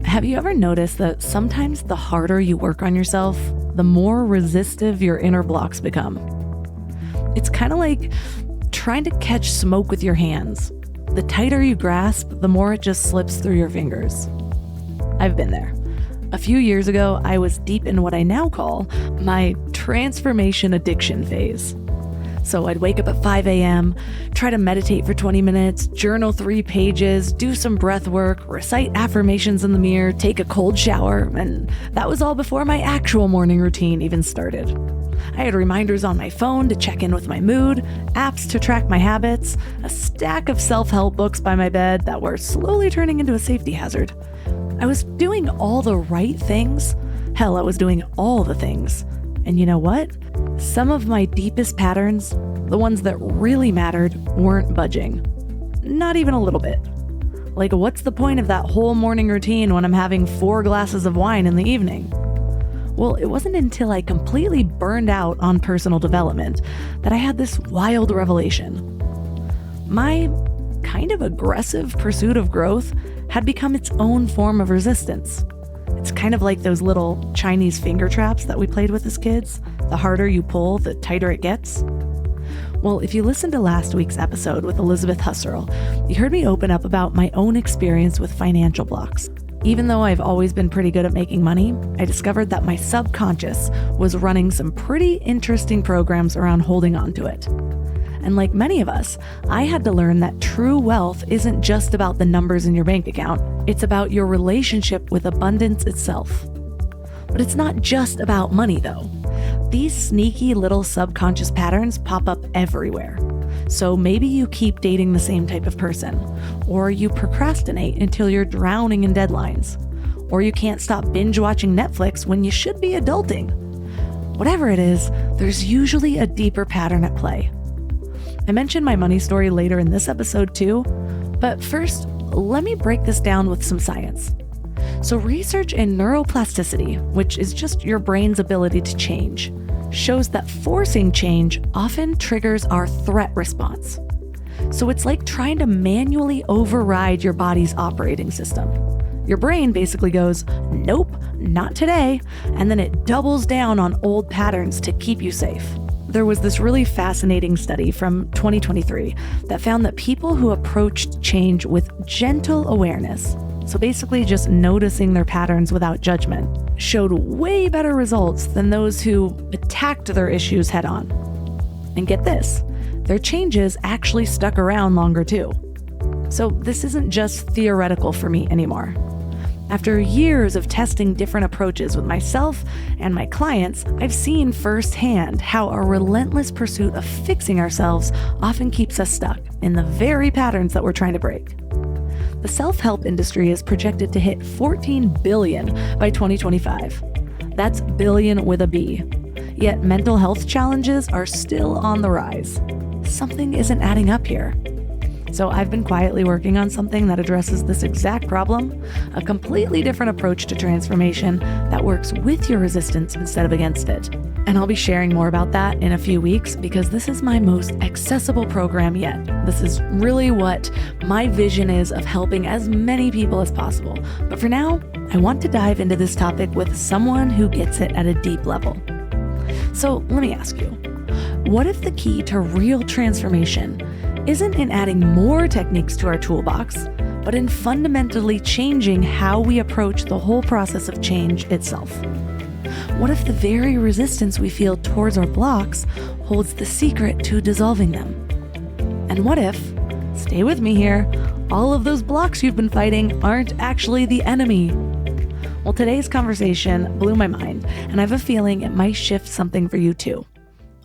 Have you ever noticed that sometimes the harder you work on yourself, the more resistive your inner blocks become? It's kind of like trying to catch smoke with your hands. The tighter you grasp, the more it just slips through your fingers. I've been there. A few years ago, I was deep in what I now call my transformation addiction phase. So I'd wake up at 5 a.m., try to meditate for 20 minutes, journal 3 pages, do some breath work, recite affirmations in the mirror, take a cold shower, and that was all before my actual morning routine even started. I had reminders on my phone to check in with my mood, apps to track my habits, a stack of self-help books by my bed that were slowly turning into a safety hazard. I was doing all the right things. Hell, I was doing all the things. And you know what? Some of my deepest patterns, the ones that really mattered, weren't budging. Not even a little bit. Like, what's the point of that whole morning routine when I'm having 4 glasses of wine in the evening? Well, it wasn't until I completely burned out on personal development that I had this wild revelation. My kind of aggressive pursuit of growth had become its own form of resistance. It's kind of like those little Chinese finger traps that we played with as kids. The harder you pull, the tighter it gets. Well, if you listened to last week's episode with Elizabeth Husserl, you heard me open up about my own experience with financial blocks. Even though I've always been pretty good at making money, I discovered that my subconscious was running some pretty interesting programs around holding on to it. And like many of us, I had to learn that true wealth isn't just about the numbers in your bank account. It's about your relationship with abundance itself. But it's not just about money, though. These sneaky little subconscious patterns pop up everywhere. So maybe you keep dating the same type of person, or you procrastinate until you're drowning in deadlines, or you can't stop binge watching Netflix when you should be adulting. Whatever it is, there's usually a deeper pattern at play. I mentioned my money story later in this episode too, but first, let me break this down with some science. So research in neuroplasticity, which is just your brain's ability to change, shows that forcing change often triggers our threat response. So it's like trying to manually override your body's operating system. Your brain basically goes, nope, not today, and then it doubles down on old patterns to keep you safe. There was this really fascinating study from 2023 that found that people who approached change with gentle awareness, so basically just noticing their patterns without judgment, showed way better results than those who attacked their issues head on. And get this, their changes actually stuck around longer too. So this isn't just theoretical for me anymore. After years of testing different approaches with myself and my clients, I've seen firsthand how a relentless pursuit of fixing ourselves often keeps us stuck in the very patterns that we're trying to break. The self-help industry is projected to hit $14 billion by 2025. That's billion with a B. Yet mental health challenges are still on the rise. Something isn't adding up here. So I've been quietly working on something that addresses this exact problem, a completely different approach to transformation that works with your resistance instead of against it. And I'll be sharing more about that in a few weeks because this is my most accessible program yet. This is really what my vision is of helping as many people as possible. But for now, I want to dive into this topic with someone who gets it at a deep level. So let me ask you, what if the key to real transformation isn't in adding more techniques to our toolbox, but in fundamentally changing how we approach the whole process of change itself? What if the very resistance we feel towards our blocks holds the secret to dissolving them? And what if, stay with me here, all of those blocks you've been fighting aren't actually the enemy? Well, today's conversation blew my mind, and I have a feeling it might shift something for you too.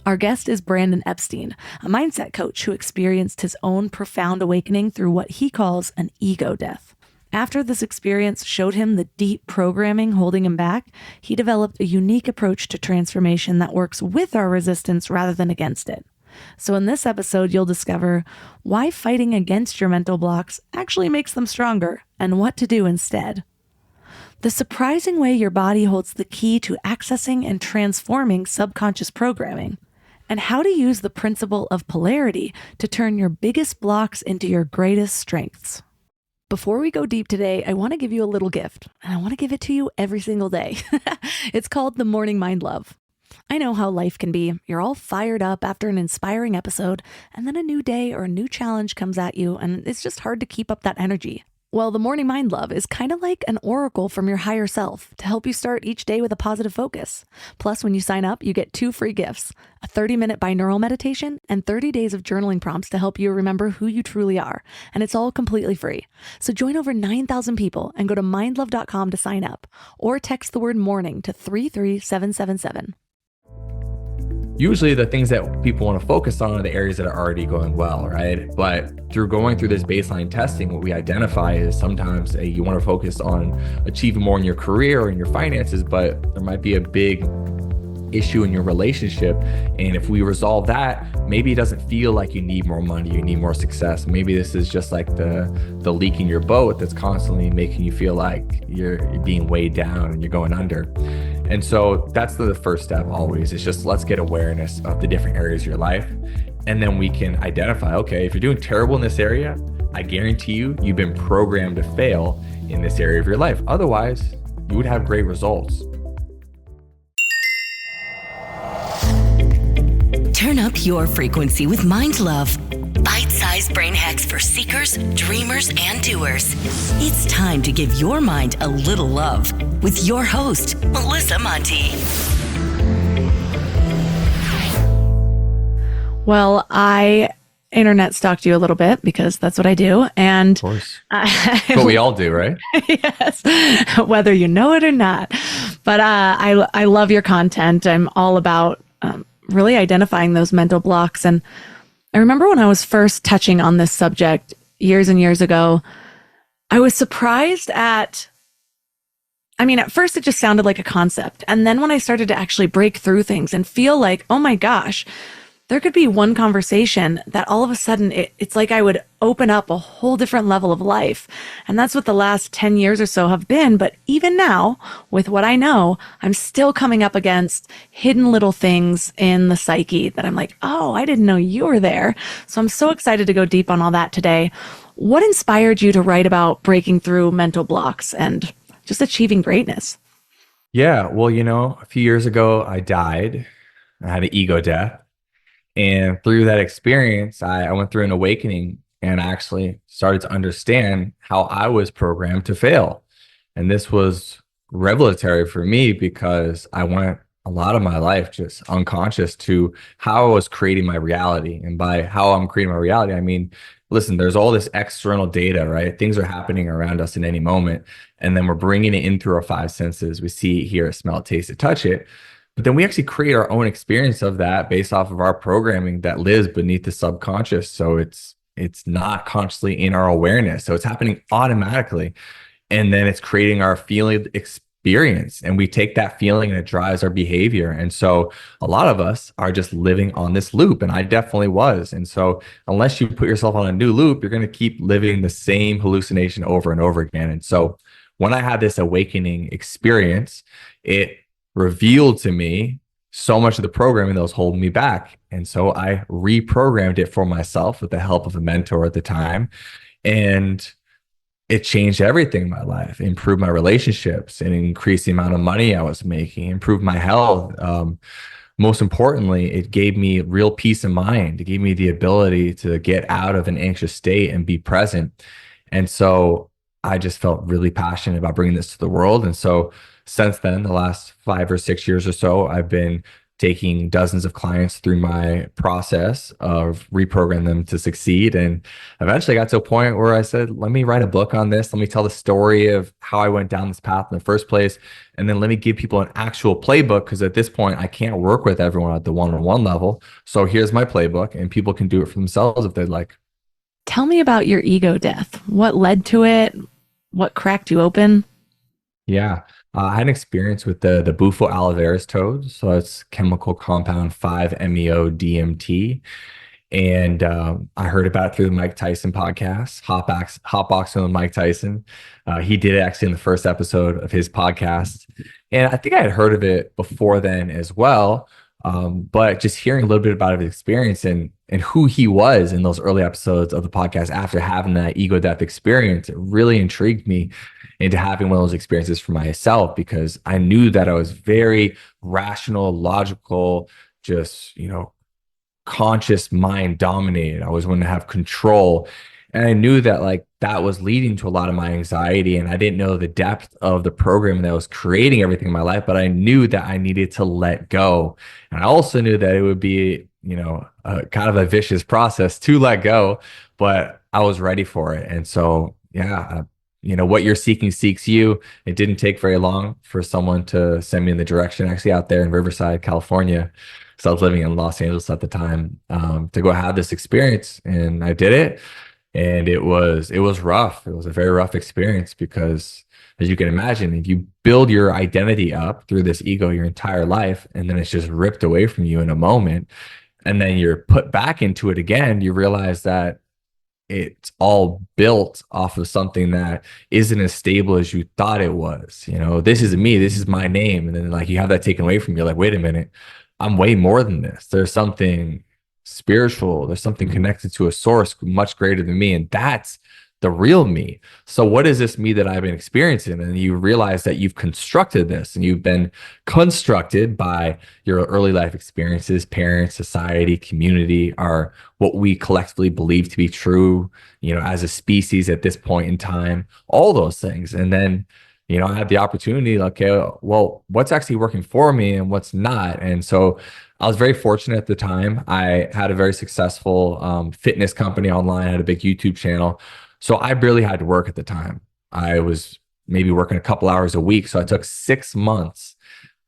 Our guest is Brandon Epstein, a mindset coach who experienced his own profound awakening through what he calls an ego death. After this experience showed him the deep programming holding him back, he developed a unique approach to transformation that works with our resistance rather than against it. So in this episode, you'll discover why fighting against your mental blocks actually makes them stronger and what to do instead. The surprising way your body holds the key to accessing and transforming subconscious programming, and how to use the principle of polarity to turn your biggest blocks into your greatest strengths. Before we go deep today, I want to give you a little gift, and I want to give it to you every single day. It's called the Morning Mind Love. I know how life can be. You're all fired up after an inspiring episode, and then a new day or a new challenge comes at you, and it's just hard to keep up that energy. Well, the Morning Mind Love is kind of like an oracle from your higher self to help you start each day with a positive focus. Plus, when you sign up, you get 2 free gifts, a 30-minute binaural meditation and 30 days of journaling prompts to help you remember who you truly are. And it's all completely free. So join over 9,000 people and go to mindlove.com to sign up or text the word morning to 33777. Usually the things that people want to focus on are the areas that are already going well, right? But through going through this baseline testing, what we identify is sometimes you want to focus on achieving more in your career or in your finances, but there might be a big issue in your relationship. And if we resolve that, maybe it doesn't feel like you need more money, you need more success. Maybe this is just like the leak in your boat that's constantly making you feel like you're being weighed down and you're going under. And so that's the first step always. It's just let's get awareness of the different areas of your life. And then we can identify, okay, if you're doing terrible in this area, I guarantee you've been programmed to fail in this area of your life. Otherwise, you would have great results. Turn up your frequency with Mind Love. Bite-sized brain hacks for seekers, dreamers, and doers. It's time to give your mind a little love with your host, Melissa Monti. Well, I internet stalked you a little bit because that's what I do. And of course. What we all do, right? Yes, whether you know it or not. But I love your content. I'm all about really identifying those mental blocks. And I remember when I was first touching on this subject years and years ago, I was surprised at first it just sounded like a concept. And then when I started to actually break through things and feel like, oh my gosh, there could be one conversation that all of a sudden it's like I would open up a whole different level of life. And that's what the last 10 years or so have been. But even now, with what I know, I'm still coming up against hidden little things in the psyche that I'm like, oh, I didn't know you were there. So I'm so excited to go deep on all that today. What inspired you to write about breaking through mental blocks and just achieving greatness? Yeah, well, a few years ago, I died. I had an ego death. And through that experience, I went through an awakening and I actually started to understand how I was programmed to fail. And this was revelatory for me because I went a lot of my life just unconscious to how I was creating my reality. And by how I'm creating my reality, I mean, listen, there's all this external data, right? Things are happening around us in any moment. And then we're bringing it in through our 5 senses. We see it, hear it, smell it, taste it, touch it. But then we actually create our own experience of that based off of our programming that lives beneath the subconscious. So it's not consciously in our awareness. So it's happening automatically. And then it's creating our feeling experience. And we take that feeling and it drives our behavior. And so a lot of us are just living on this loop. And I definitely was. And so unless you put yourself on a new loop, you're going to keep living the same hallucination over and over again. And so when I had this awakening experience, it revealed to me so much of the programming that was holding me back. And so I reprogrammed it for myself with the help of a mentor at the time. And it changed everything in my life, improved my relationships and increased the amount of money I was making, improved my health. Most importantly, it gave me real peace of mind. It gave me the ability to get out of an anxious state and be present. And so I just felt really passionate about bringing this to the world. And so since then, the last 5 or 6 years or so, I've been taking dozens of clients through my process of reprogram them to succeed. And eventually got to a point where I said, let me write a book on this. Let me tell the story of how I went down this path in the first place. And then let me give people an actual playbook, because at this point, I can't work with everyone at the one-on-one level. So here's my playbook and people can do it for themselves if they'd like. Tell me about your ego death. What led to it? What cracked you open? Yeah. I had an experience with the Bufo alveolus toad. So it's chemical compound 5-MeO-DMT. And I heard about it through the Mike Tyson podcast, Hotboxing with Mike Tyson. He did it actually in the first episode of his podcast. And I think I had heard of it before then as well. But just hearing a little bit about his experience and who he was in those early episodes of the podcast after having that ego death experience, it really intrigued me into having one of those experiences for myself, because I knew that I was very rational, logical, just, conscious mind dominated. I was going to have control. And I knew that like that was leading to a lot of my anxiety. And I didn't know the depth of the program that was creating everything in my life, but I knew that I needed to let go. And I also knew that it would be, a kind of a vicious process to let go, but I was ready for it. And so, yeah, what you're seeking seeks you. It didn't take very long for someone to send me in the direction, actually out there in Riverside, California. So I was living in Los Angeles at the time, to go have this experience, and I did it. And it was rough. It was a very rough experience because, as you can imagine, if you build your identity up through this ego your entire life, and then it's just ripped away from you in a moment, and then you're put back into it again, you realize that it's all built off of something that isn't as stable as you thought it was. This is me, this is my name. And then like you have that taken away from you, like, wait a minute, I'm way more than this. There's something spiritual. There's something connected to a source much greater than me. And that's the real me. So what is this me that I've been experiencing? And you realize that you've constructed this, and you've been constructed by your early life experiences, parents, society, community, are what we collectively believe to be true, as a species at this point in time, all those things. And then, I had the opportunity, like, okay, well, what's actually working for me and what's not? And so I was very fortunate at the time. I had a very successful fitness company online, I had a big YouTube channel. So I barely had to work at the time. I was maybe working a couple hours a week. So I took 6 months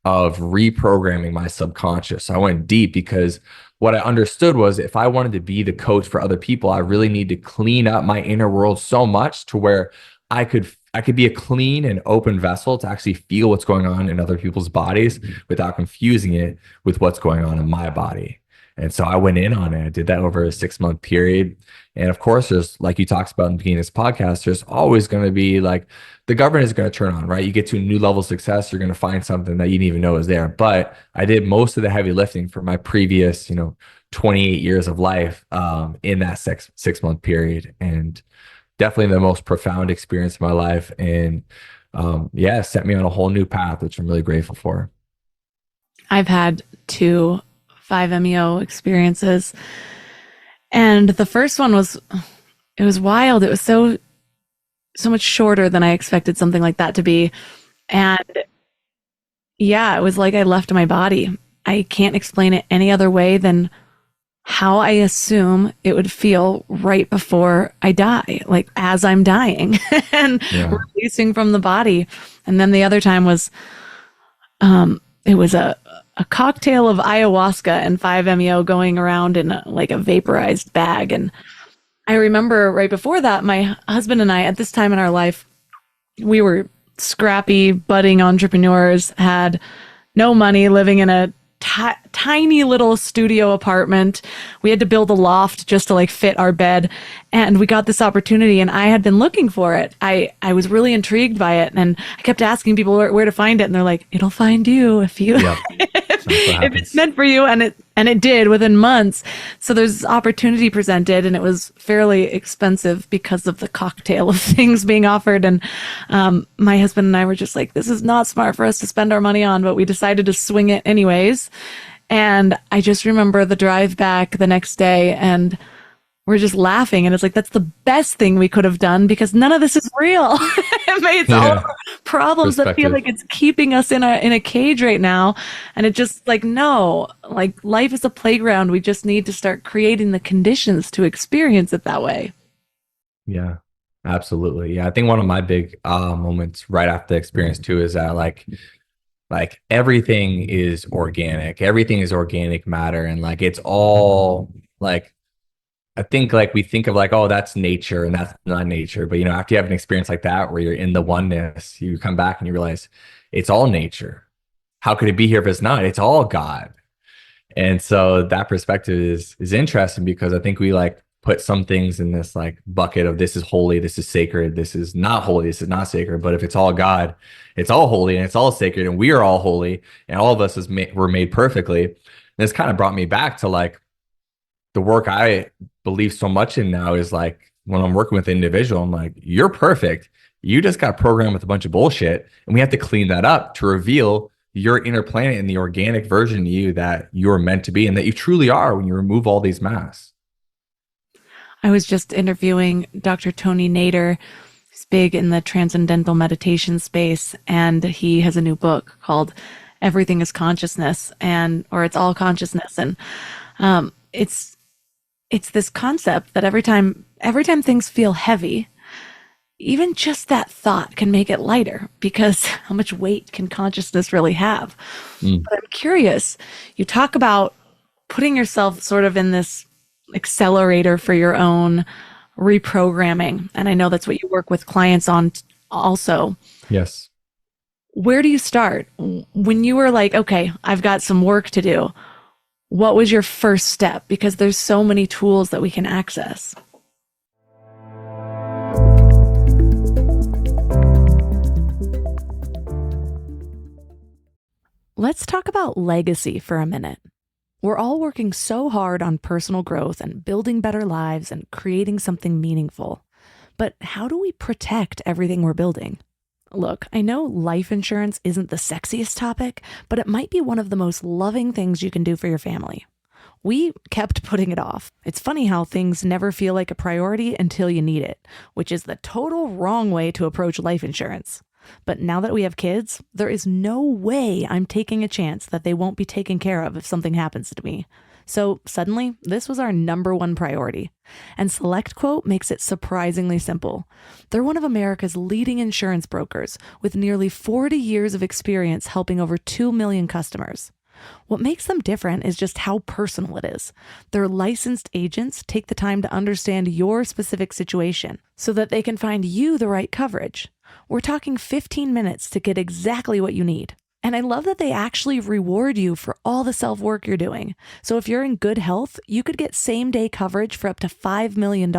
of reprogramming my subconscious. I went deep because what I understood was if I wanted to be the coach for other people, I really need to clean up my inner world so much to where I could be a clean and open vessel to actually feel what's going on in other people's bodies without confusing it with what's going on in my body. And so I went in on it. I did that over a 6-month period. And of course, there's, like you talked about in the beginning of this podcast, there's always going to be like the government is going to turn on, right? You get to a new level of success, you're going to find something that you didn't even know was there. But I did most of the heavy lifting for my previous, 28 years of life in that 6-month period. And definitely the most profound experience of my life. And set me on a whole new path, which I'm really grateful for. I've had 2 5-MeO experiences. And the first one was wild. It was so much shorter than I expected something like that to be. And yeah, it was like I left my body. I can't explain it any other way than how I assume it would feel right before I die, like as I'm dying and releasing from the body. And then the other time was, it was a cocktail of ayahuasca and 5-MeO going around in a vaporized bag. And I remember right before that, my husband and I, at this time in our life, we were scrappy, budding entrepreneurs, had no money, living in a tiny little studio apartment. We had to build a loft just to fit our bed. And we got this opportunity, and I had been looking for it. I was really intrigued by it. And I kept asking people where to find it. And they're like, it'll find you if you, if it's meant for you. And it did within months. So there's opportunity presented, and it was fairly expensive because of the cocktail of things being offered. And my husband and I were just like, this is not smart for us to spend our money on, but we decided to swing it anyways. And I just remember the drive back the next day, and we're just laughing. And it's like, that's the best thing we could have done, because none of this is real. It's all problems that feel like it's keeping us in a cage right now. And it just no, life is a playground. We just need to start creating the conditions to experience it that way. Yeah, absolutely. Yeah. I think one of my big moments right after the experience too is that everything is organic. Everything is organic matter. And it's all I think we think of oh, that's nature and that's not nature. But, after you have an experience like that, where you're in the oneness, you come back and you realize it's all nature. How could it be here if it's not? It's all God. And so that perspective is interesting, because I think we put some things in this like bucket of this is holy, this is sacred, this is not holy, this is not sacred. But if it's all God, it's all holy and it's all sacred, and we are all holy, and all of us were made perfectly. And this kind of brought me back to like the work I believe so much in now is like when I'm working with an individual, I'm like, you're perfect. You just got programmed with a bunch of bullshit, and we have to clean that up to reveal your inner planet and the organic version of you that you're meant to be and that you truly are when you remove all these masks. I was just interviewing Dr. Tony Nader. He's big in the transcendental meditation space, and he has a new book called Everything is Consciousness, or it's all consciousness. And it's this concept that every time things feel heavy, even just that thought can make it lighter, because how much weight can consciousness really have? But I'm curious, you talk about putting yourself sort of in this accelerator for your own reprogramming. And I know that's what you work with clients on also. Yes. Where do you start? When you were like, okay, I've got some work to do, what was your first step? Because there's so many tools that we can access. Let's talk about legacy for a minute. We're all working so hard on personal growth and building better lives and creating something meaningful. But how do we protect everything we're building? Look, I know life insurance isn't the sexiest topic, but it might be one of the most loving things you can do for your family. We kept putting it off. It's funny how things never feel like a priority until you need it, which is the total wrong way to approach life insurance. But now that we have kids, there is no way I'm taking a chance that they won't be taken care of if something happens to me. So suddenly, this was our number one priority. And SelectQuote makes it surprisingly simple. They're one of America's leading insurance brokers with nearly 40 years of experience helping over 2 million customers. What makes them different is just how personal it is. Their licensed agents take the time to understand your specific situation so that they can find you the right coverage. We're talking 15 minutes to get exactly what you need. And I love that they actually reward you for all the self-work you're doing. So if you're in good health, you could get same-day coverage for up to $5 million.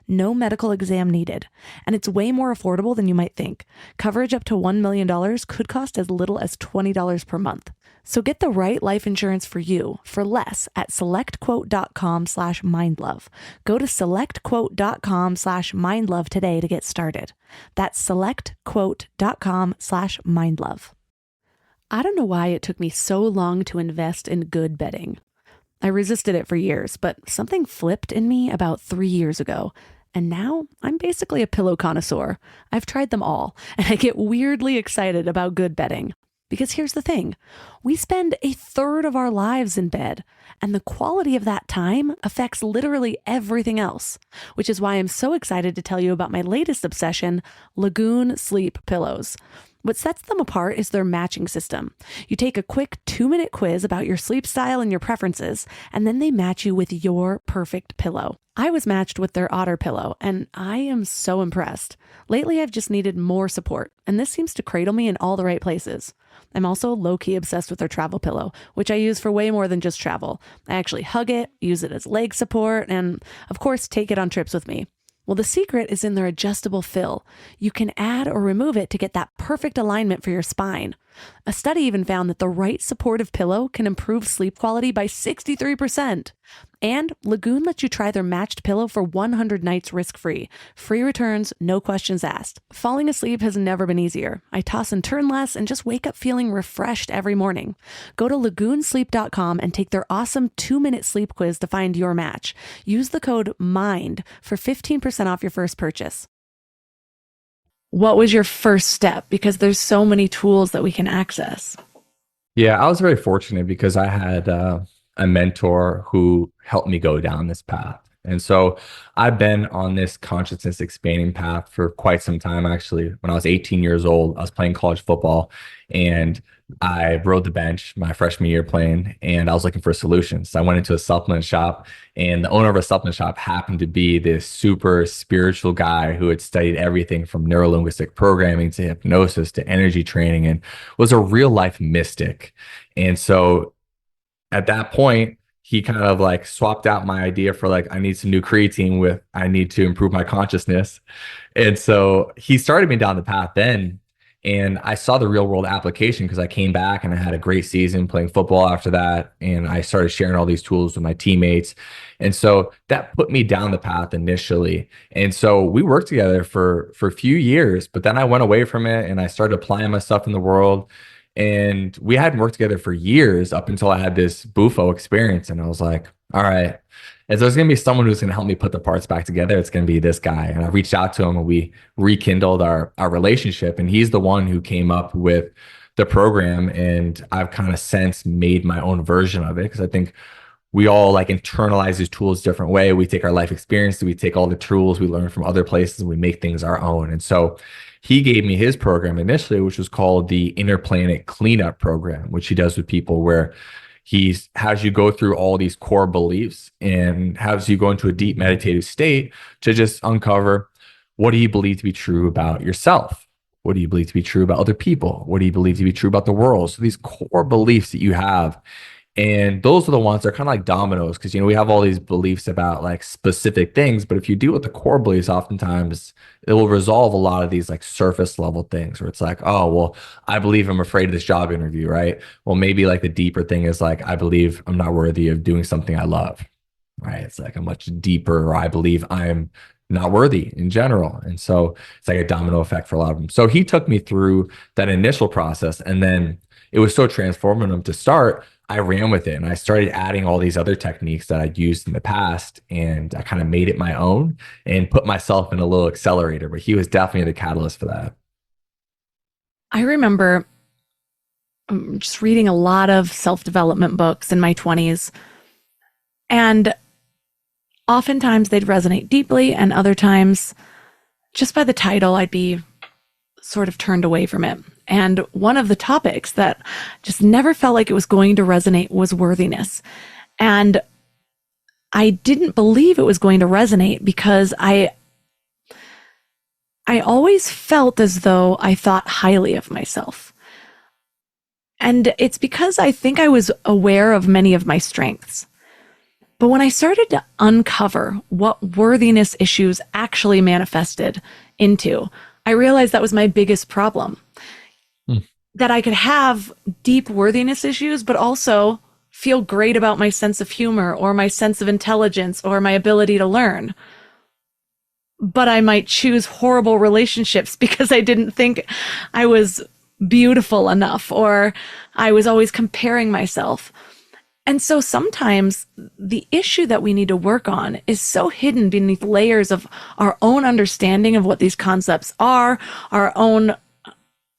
No medical exam needed. And it's way more affordable than you might think. Coverage up to $1 million could cost as little as $20 per month. So get the right life insurance for you for less at selectquote.com/mindlove. Go to selectquote.com/mindlove today to get started. That's selectquote.com/mindlove. I don't know why it took me so long to invest in good bedding. I resisted it for years, but something flipped in me about 3 years ago. And now I'm basically a pillow connoisseur. I've tried them all, and I get weirdly excited about good bedding. Because here's the thing, we spend a third of our lives in bed, and the quality of that time affects literally everything else, which is why I'm so excited to tell you about my latest obsession, Lagoon Sleep Pillows. What sets them apart is their matching system. You take a quick 2-minute quiz about your sleep style and your preferences, and then they match you with your perfect pillow. I was matched with their Otter pillow, and I am so impressed. Lately, I've just needed more support, and this seems to cradle me in all the right places. I'm also low-key obsessed with their travel pillow, which I use for way more than just travel. I actually hug it, use it as leg support, and of course, take it on trips with me. Well, the secret is in their adjustable fill. You can add or remove it to get that perfect alignment for your spine. A study even found that the right supportive pillow can improve sleep quality by 63%. And Lagoon lets you try their matched pillow for 100 nights risk-free. Free returns, no questions asked. Falling asleep has never been easier. I toss and turn less and just wake up feeling refreshed every morning. Go to lagoonsleep.com and take their awesome 2-minute sleep quiz to find your match. Use the code MIND for 15% off your first purchase. What was your first step? Because there's so many tools that we can access. Yeah, I was very fortunate because I had a mentor who helped me go down this path. And so I've been on this consciousness expanding path for quite some time. Actually, when I was 18 years old, I was playing college football and I rode the bench my freshman year playing, and I was looking for solutions. So I went into a supplement shop, and the owner of a supplement shop happened to be this super spiritual guy who had studied everything from neurolinguistic programming to hypnosis to energy training and was a real life mystic. And so at that point, he kind of like swapped out my idea for like, I need some new creatine with I need to improve my consciousness. And so he started me down the path then. And I saw the real world application because I came back and I had a great season playing football after that. And I started sharing all these tools with my teammates. And so that put me down the path initially. And so we worked together for a few years, but then I went away from it and I started applying my stuff in the world. And we hadn't worked together for years up until I had this Bufo experience. And I was like, all right, if there's going to be someone who's going to help me put the parts back together, it's going to be this guy. And I reached out to him and we rekindled our relationship. And he's the one who came up with the program. And I've kind of since made my own version of it because I think we all like internalize these tools a different way. We take our life experience, we take all the tools we learn from other places, and we make things our own. And so he gave me his program initially, which was called the Inner Planet Cleanup Program, which he does with people where he has you go through all these core beliefs and has you go into a deep meditative state to just uncover, what do you believe to be true about yourself? What do you believe to be true about other people? What do you believe to be true about the world? So these core beliefs that you have. And those are the ones that are kind of like dominoes because, we have all these beliefs about like specific things, but if you deal with the core beliefs, oftentimes it will resolve a lot of these like surface level things where it's like, oh, well, I believe I'm afraid of this job interview, right? Well, maybe like the deeper thing is like, I believe I'm not worthy of doing something I love, right? It's like a much deeper, or I believe I'm not worthy in general. And so it's like a domino effect for a lot of them. So he took me through that initial process and then it was so transformative to start. I ran with it and I started adding all these other techniques that I'd used in the past and I kind of made it my own and put myself in a little accelerator, but he was definitely the catalyst for that. I remember just reading a lot of self-development books in my 20s, and oftentimes they'd resonate deeply, and other times, just by the title, I'd be sort of turned away from it. And one of the topics that just never felt like it was going to resonate was worthiness. And I didn't believe it was going to resonate because I always felt as though I thought highly of myself. And it's because I think I was aware of many of my strengths. But when I started to uncover what worthiness issues actually manifested into, I realized that was my biggest problem. That I could have deep worthiness issues, but also feel great about my sense of humor or my sense of intelligence or my ability to learn. But I might choose horrible relationships because I didn't think I was beautiful enough, or I was always comparing myself. And so sometimes the issue that we need to work on is so hidden beneath layers of our own understanding of what these concepts are, our own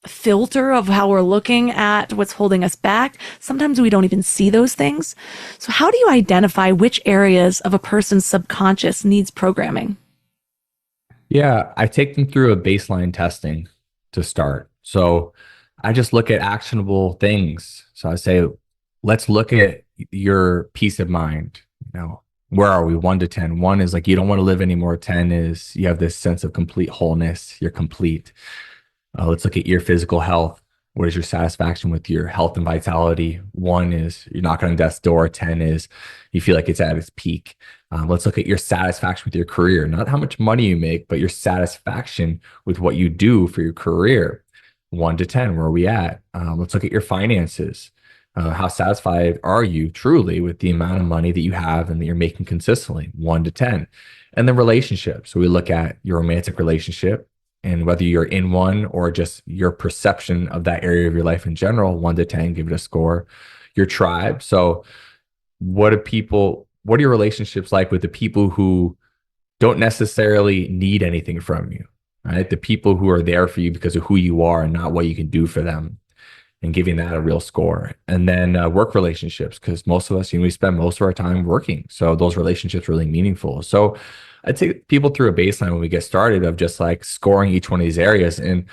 filter of how we're looking at what's holding us back. Sometimes we don't even see those things. So how do you identify which areas of a person's subconscious needs programming? Yeah, I take them through a baseline testing to start. So I just look at actionable things. So I say, let's look at your peace of mind. Where are we? 1 to 10. 1 is like, you don't want to live anymore. 10 is you have this sense of complete wholeness. You're complete. Let's look at your physical health. What is your satisfaction with your health and vitality? 1 is you're knocking on death's door. 10 is you feel like it's at its peak. Let's look at your satisfaction with your career, not how much money you make, but your satisfaction with what you do for your career. 1 to 10, where are we at? Let's look at your finances. How satisfied are you truly with the amount of money that you have and that you're making consistently? 1 to 10. And then relationships. So we look at your romantic relationship, and whether you're in one or just your perception of that area of your life in general, 1 to 10, give it a score. Your tribe. So what are your relationships like with the people who don't necessarily need anything from you, right? The people who are there for you because of who you are and not what you can do for them, and giving that a real score. And then work relationships, because most of us, we spend most of our time working. So those relationships are really meaningful. So I take people through a baseline when we get started of just like scoring each one of these areas. And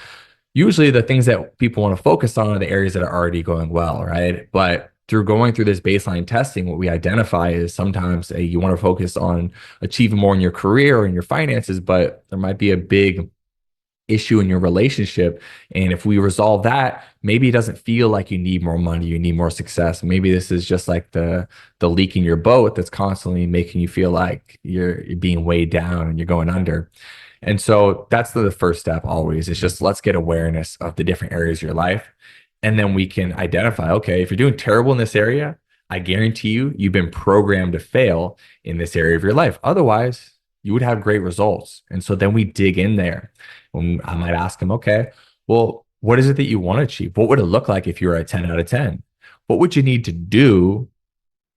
usually the things that people want to focus on are the areas that are already going well, right? But through going through this baseline testing, what we identify is sometimes you want to focus on achieving more in your career or in your finances, but there might be a big issue in your relationship. And if we resolve that, maybe it doesn't feel like you need more money, you need more success. Maybe this is just like the leak in your boat that's constantly making you feel like you're being weighed down and you're going under. And so that's the first step always. It's just let's get awareness of the different areas of your life. And then we can identify, okay, if you're doing terrible in this area, I guarantee you've been programmed to fail in this area of your life. Otherwise, you would have great results. And so then we dig in there. I might ask them, okay, well, what is it that you want to achieve? What would it look like if you were a 10 out of 10? What would you need to do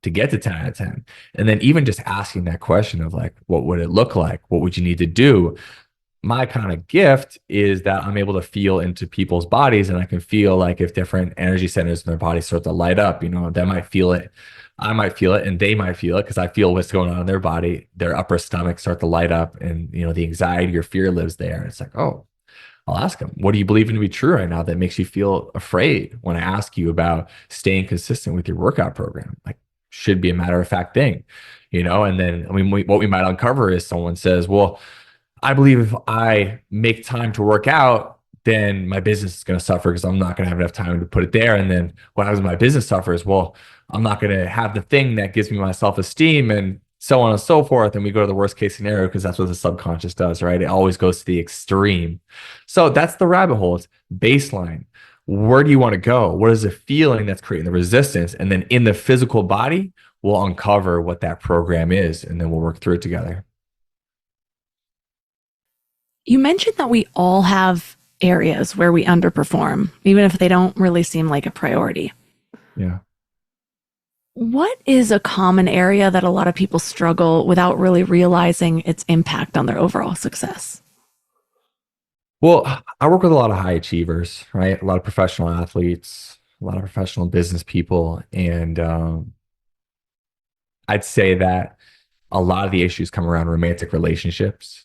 to get to 10 out of 10? And then even just asking that question of like, what would it look like? What would you need to do? My kind of gift is that I'm able to feel into people's bodies, and I can feel like if different energy centers in their body start to light up, they might feel it. I might feel it and they might feel it because I feel what's going on in their body. Their upper stomach start to light up, and the anxiety or fear lives there. It's like, oh, I'll ask them, what do you believe to be true right now that makes you feel afraid when I ask you about staying consistent with your workout program? Like, should be a matter of fact thing, and then what we might uncover is someone says, well, I believe if I make time to work out, then my business is going to suffer because I'm not going to have enough time to put it there. And then what happens when my business suffers? Well, I'm not going to have the thing that gives me my self-esteem, and so on and so forth. And we go to the worst case scenario because that's what the subconscious does, right? It always goes to the extreme. So that's the rabbit hole. It's baseline. Where do you want to go? What is the feeling that's creating the resistance? And then in the physical body, we'll uncover what that program is, and then we'll work through it together. You mentioned that we all have areas where we underperform, even if they don't really seem like a priority. Yeah. What is a common area that a lot of people struggle without really realizing its impact on their overall success? Well, I work with a lot of high achievers, right? A lot of professional athletes, a lot of professional business people. And I'd say that a lot of the issues come around romantic relationships.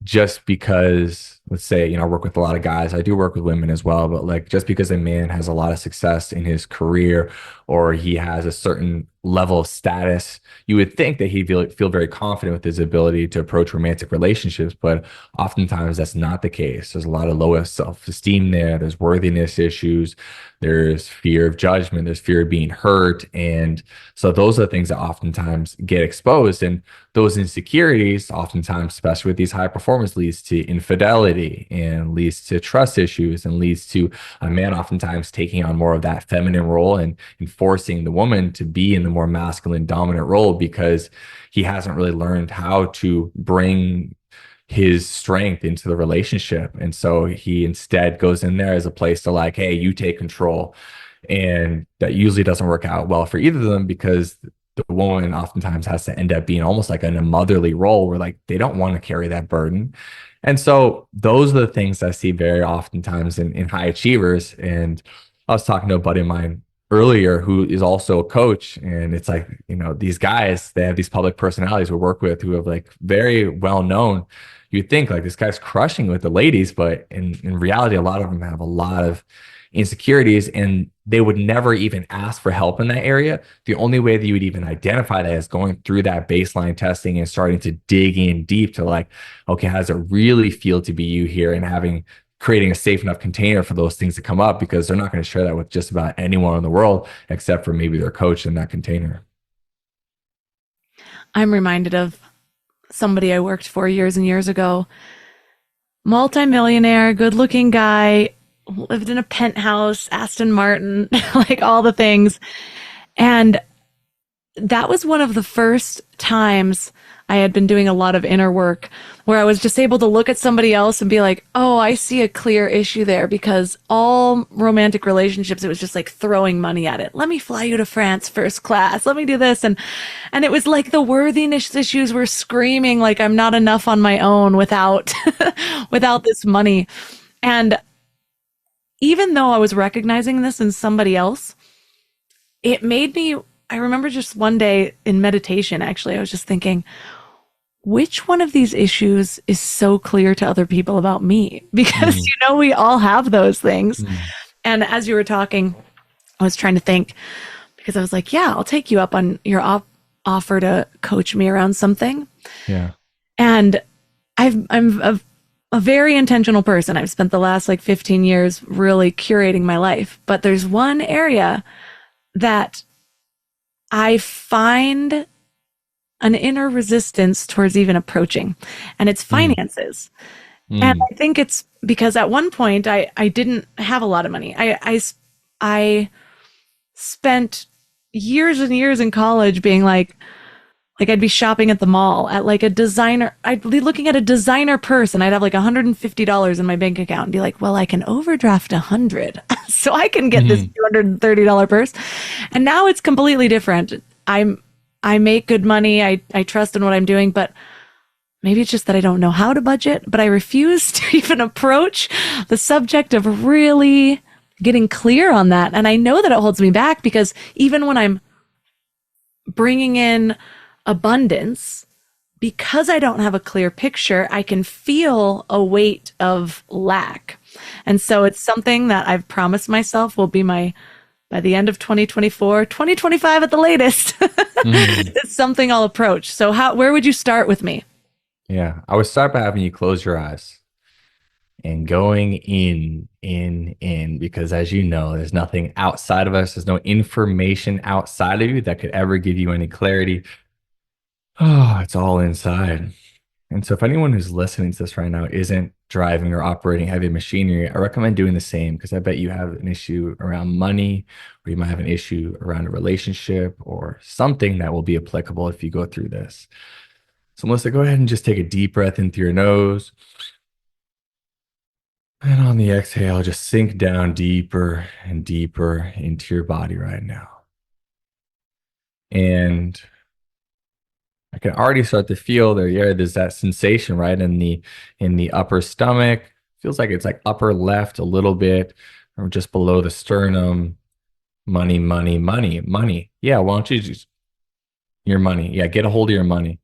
Just because, let's say, I work with a lot of guys. I do work with women as well, but like just because a man has a lot of success in his career or he has a certain level of status, you would think that he'd feel very confident with his ability to approach romantic relationships, but oftentimes that's not the case. There's a lot of low self-esteem there. There's worthiness issues. There's fear of judgment. There's fear of being hurt. And so those are the things that oftentimes get exposed. And those insecurities, oftentimes, especially with these high performers, leads to infidelity and leads to trust issues and leads to a man oftentimes taking on more of that feminine role and forcing the woman to be in the more masculine dominant role because he hasn't really learned how to bring his strength into the relationship. And so he instead goes in there as a place to like, hey, you take control. And that usually doesn't work out well for either of them because the woman oftentimes has to end up being almost like in a motherly role where like they don't want to carry that burden. And so those are the things I see very oftentimes in high achievers. And I was talking to a buddy of mine earlier who is also a coach, and it's like, these guys, they have these public personalities we work with who have like very well known. You'd think like this guy's crushing with the ladies, but in reality, a lot of them have a lot of insecurities and they would never even ask for help in that area. The only way that you would even identify that is going through that baseline testing and starting to dig in deep to like, okay, how does it really feel to be you here, and creating a safe enough container for those things to come up, because they're not going to share that with just about anyone in the world except for maybe their coach in that container. I'm reminded of somebody I worked for years and years ago. Multi-millionaire, good-looking guy, lived in a penthouse, Aston Martin, like all the things. And that was one of the first times I had been doing a lot of inner work where I was just able to look at somebody else and be like, oh, I see a clear issue there, because all romantic relationships, it was just like throwing money at it. Let me fly you to France first class. Let me do this. And it was like the worthiness issues were screaming like I'm not enough on my own without this money. And even though I was recognizing this in somebody else, it made me, I remember just one day in meditation, actually, I was just thinking, which one of these issues is so clear to other people about me? Because, we all have those things. And as you were talking, I was trying to think, because I was like, yeah, I'll take you up on your offer to coach me around something. Yeah. And I'm a very intentional person. I've spent the last like 15 years really curating my life, but there's one area that I find an inner resistance towards even approaching, and it's Mm, finances. And mm, I think it's because at one point I didn't have a lot of money. I spent years and years in college being like I'd be shopping at the mall at like a designer. I'd be looking at a designer purse and I'd have like $150 in my bank account and be like, well, I can overdraft 100 so I can get this mm, $230 purse. And now it's completely different. I make good money. I trust in what I'm doing, but maybe it's just that I don't know how to budget, but I refuse to even approach the subject of really getting clear on that. And I know that it holds me back because even when I'm bringing in abundance, because I don't have a clear picture, I can feel a weight of lack. And so it's something that I've promised myself will be my, by the end of 2024, 2025 at the latest. mm. It's something I'll approach. So where would you start with me? Yeah. I would start by having you close your eyes and going in, because as you know, there's nothing outside of us. There's no information outside of you that could ever give you any clarity. Oh, it's all inside. And so if anyone who's listening to this right now isn't driving or operating heavy machinery, I recommend doing the same because I bet you have an issue around money, or you might have an issue around a relationship or something that will be applicable if you go through this. So Melissa, go ahead and just take a deep breath in through your nose. And on the exhale, just sink down deeper and deeper into your body right now. And I can already start to feel there. Yeah, there's that sensation right in the upper stomach. Feels like it's like upper left a little bit, or just below the sternum. Money, money, money, money. Yeah, why don't you just your money? Yeah, get a hold of your money.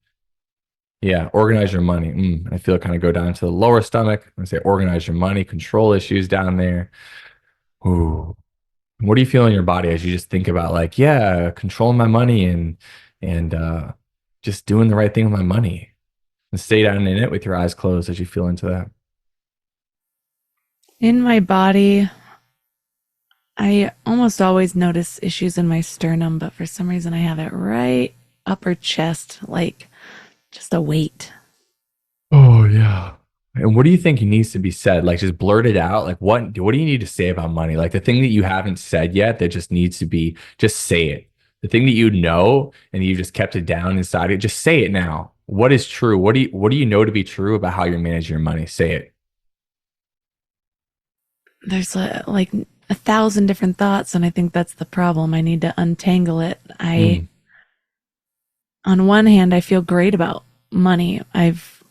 Yeah, organize your money. I feel it kind of go down to the lower stomach. I say organize your money, control issues down there. Ooh. What do you feel in your body as you just think about like, yeah, controlling my money and just doing the right thing with my money? And stay down in it with your eyes closed as you feel into that. In my body, I almost always notice issues in my sternum, but for some reason I have it right upper chest, like just a weight. Oh yeah. And what do you think needs to be said? Like just blurt it out. Like what do you need to say about money? Like the thing that you haven't said yet that just needs to be, just say it. The thing that you know and you've just kept it down inside it, just say it now. What is true? What do you know to be true about how you're managing your money? Say it. There's like 1,000 different thoughts, and I think that's the problem. I need to untangle it. Mm, On one hand, I feel great about money. I've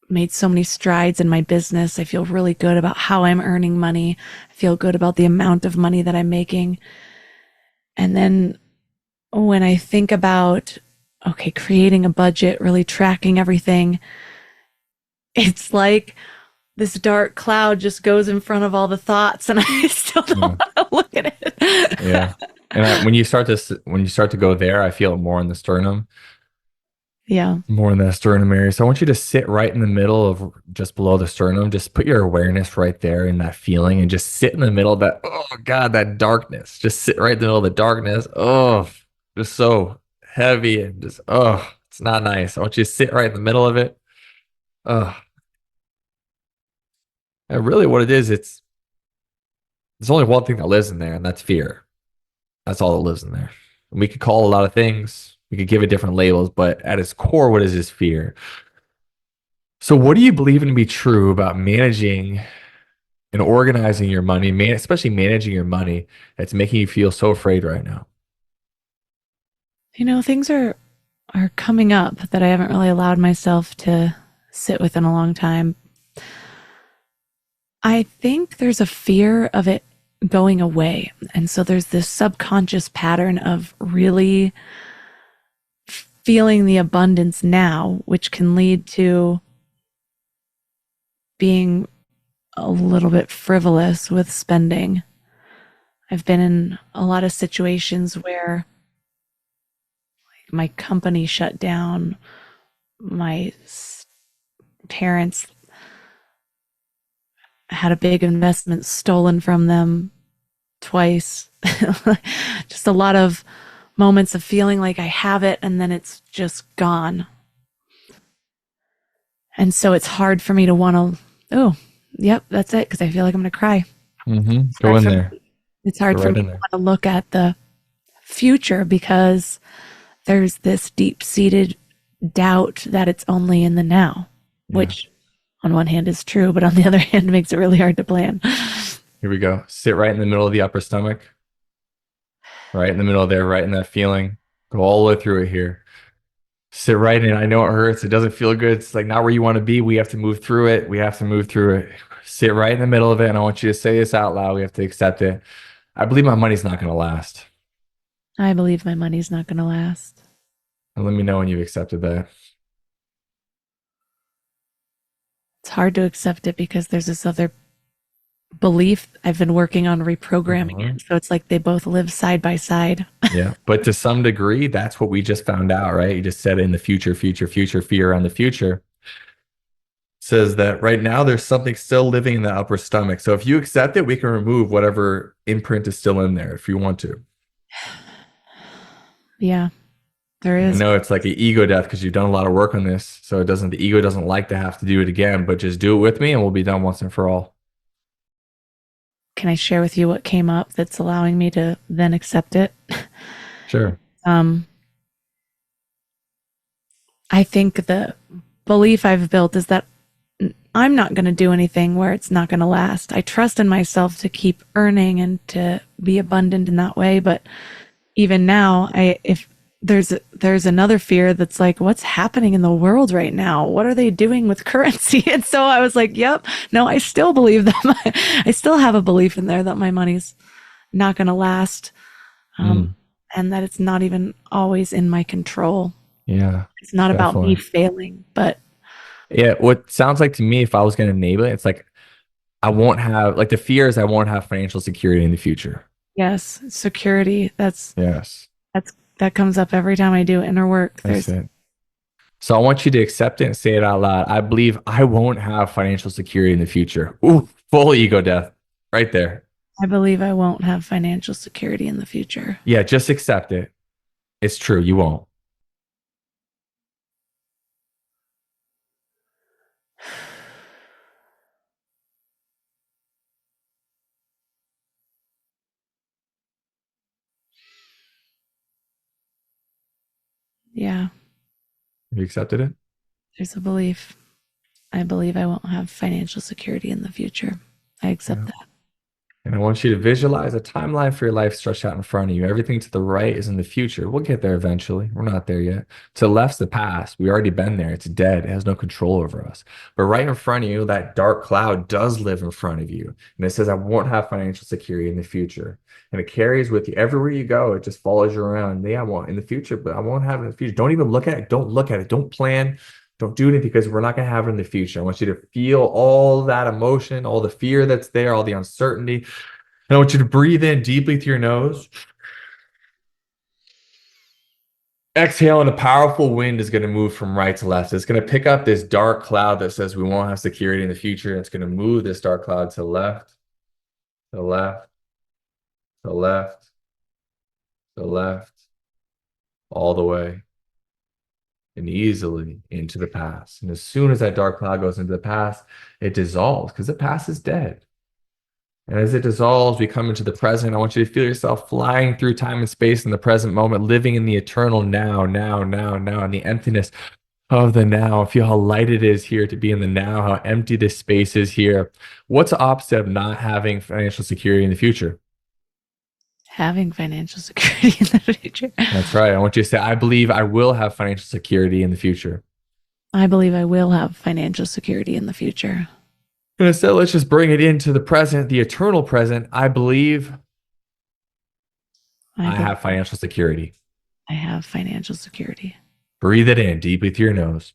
made so many strides in my business. I feel really good about how I'm earning money. I feel good about the amount of money that I'm making. And then when I think about, okay, creating a budget, really tracking everything, it's like this dark cloud just goes in front of all the thoughts and I still don't yeah. want to look at it. Yeah. And when you start to go there, I feel it more in the sternum. Yeah. More in the sternum area. So I want you to sit right in the middle of just below the sternum. Just put your awareness right there in that feeling and just sit in the middle of that. Oh God, that darkness. Just sit right in the middle of the darkness. Oh, just so heavy and just, oh, it's not nice. I want you to sit right in the middle of it. Oh, and really what it is, there's only one thing that lives in there, and that's fear. That's all that lives in there. We could call a lot of things. We could give it different labels, but at its core, what is fear? So, what do you believe in to be true about managing and organizing your money, especially managing your money, that's making you feel so afraid right now? Things are coming up that I haven't really allowed myself to sit with in a long time. I think there's a fear of it going away. And so there's this subconscious pattern of really feeling the abundance now, which can lead to being a little bit frivolous with spending. I've been in a lot of situations where my company shut down, my parents had a big investment stolen from them twice. Just a lot of moments of feeling like I have it and then it's just gone. And so it's hard for me to want to, oh, yep, that's it, because I feel like I'm going to cry. Go in there. It's hard Go for right me in to there. want to look at the future because there's this deep-seated doubt that it's only in the now, Yeah. which on one hand is true, but on the other hand makes it really hard to plan. Here we go. Sit right in the middle of the upper stomach. Right in the middle there, right in that feeling. Go all the way through it here. Sit right in. I know it hurts. It doesn't feel good. It's like not where you want to be. We have to move through it. We have to move through it. Sit right in the middle of it. And I want you to say this out loud. We have to accept it. I believe my money's not going to last. I believe my money's not going to last. And let me know when you've accepted that. It's hard to accept it because there's this other belief I've been working on reprogramming it. So it's like they both live side by side. Yeah. But to some degree, that's what we just found out, right? You just said in the future, fear around the future. Says that right now there's something still living in the upper stomach. So if you accept it, we can remove whatever imprint is still in there if you want to. Yeah, there is. I know it's like an ego death because you've done a lot of work on this. So the ego doesn't like to have to do it again, but just do it with me and we'll be done once and for all. Can I share with you what came up that's allowing me to then accept it? Sure. I think the belief I've built is that I'm not going to do anything where it's not going to last. I trust in myself to keep earning and to be abundant in that way. But even now, if there's another fear that's like, what's happening in the world right now? What are they doing with currency? And so I was like, yep, no, I still believe that I still have a belief in there that my money's not going to last. And that it's not even always in my control. Yeah. It's not definitely. about me failing, but yeah, what sounds like to me, if I was going to enable it, it's like I won't have, like the fear is I won't have financial security in the future. yes, security. Yes. That comes up every time I do inner work. That's it. So I want you to accept it and say it out loud. I believe I won't have financial security in the future. Ooh, full ego death right there. I believe I won't have financial security in the future. Yeah, just accept it. It's true. You won't. Yeah, Have you accepted it? there's a belief. I believe I won't have financial security in the future. I accept that. And I want you to visualize a timeline for your life stretched out in front of you. Everything to the right is in the future. We'll get there eventually. We're not there yet. To the left's the past. We already been there. It's dead. It has no control over us. But right in front of you, that dark cloud does live in front of you. And it says, I won't have financial security in the future. And it carries with you everywhere you go. It just follows you around. Yeah, I won't in the future, but I won't have it in the future. Don't even look at it. Don't look at it. Don't plan. Don't do it because we're not going to have it in the future. I want you to feel all that emotion, all the fear that's there, all the uncertainty. And I want you to breathe in deeply through your nose. Exhale, and a powerful wind is going to move from right to left. It's going to pick up this dark cloud that says we won't have security in the future. It's going to move this dark cloud to the left, to the left, to the left, to the left, all the way, and easily into the past. And as soon as that dark cloud goes into the past, it dissolves because the past is dead. And as it dissolves, we come into the present. I want you to feel yourself flying through time and space in the present moment, living in the eternal now, and the emptiness of the now. Feel how light it is here to be in the now, how empty this space is here. What's the opposite of not having financial security in the future? Having financial security in the future. That's right. I want you to say, I believe I will have financial security in the future. I believe I will have financial security in the future. And instead, let's just bring it into the present, the eternal present. I believe I have financial security. I have financial security. Breathe it in deeply through your nose.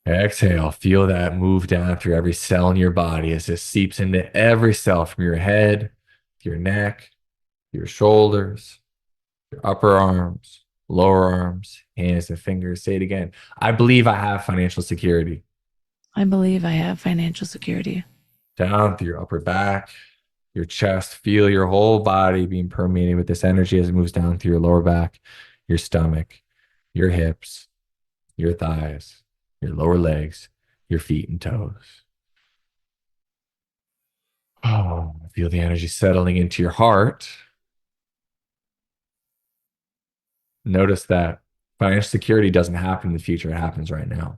Exhale. Feel that move down through every cell in your body as it seeps into every cell from your head, your neck, your shoulders, your upper arms, lower arms, hands, and fingers. Say it again. I believe I have financial security. I believe I have financial security. Down through your upper back, your chest. Feel your whole body being permeated with this energy as it moves down through your lower back, your stomach, your hips, your thighs, your lower legs, your feet and toes. Oh, feel the energy settling into your heart. Notice that financial security doesn't happen in the future, it happens right now.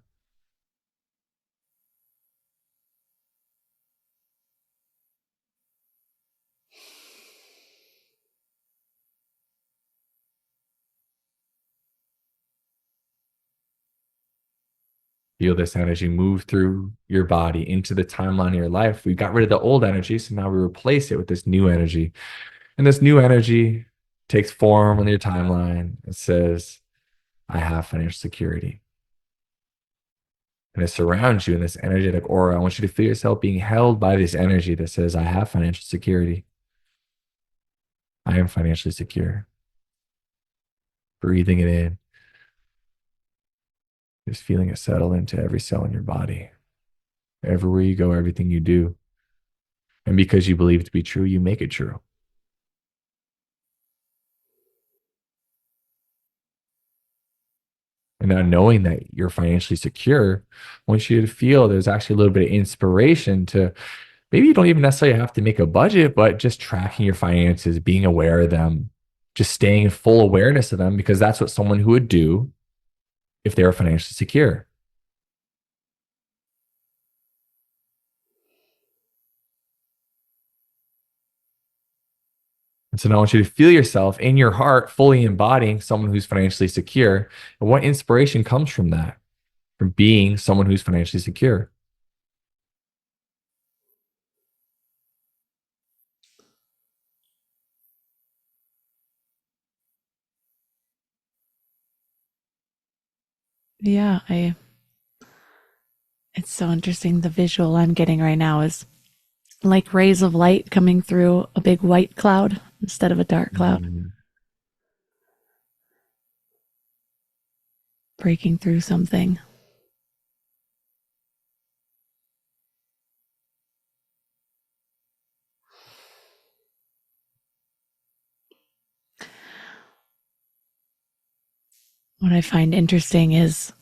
Feel this energy move through your body into the timeline of your life. We got rid of the old energy, so now we replace it with this new energy. And this new energy takes form on your timeline. It says, I have financial security. And it surrounds you in this energetic aura. I want you to feel yourself being held by this energy that says, I have financial security. I am financially secure. Breathing it in, just feeling it settle into every cell in your body. Everywhere you go, everything you do. And because you believe it to be true, you make it true. And now knowing that you're financially secure, I want you to feel there's actually a little bit of inspiration to maybe you don't even necessarily have to make a budget, but just tracking your finances, being aware of them, just staying in full awareness of them, because that's what someone who would do if they were financially secure. And so now I want you to feel yourself in your heart fully embodying someone who's financially secure. And what inspiration comes from that, from being someone who's financially secure? Yeah, I it's so interesting. The visual I'm getting right now is like rays of light coming through a big white cloud instead of a dark cloud, breaking through something. What I find interesting is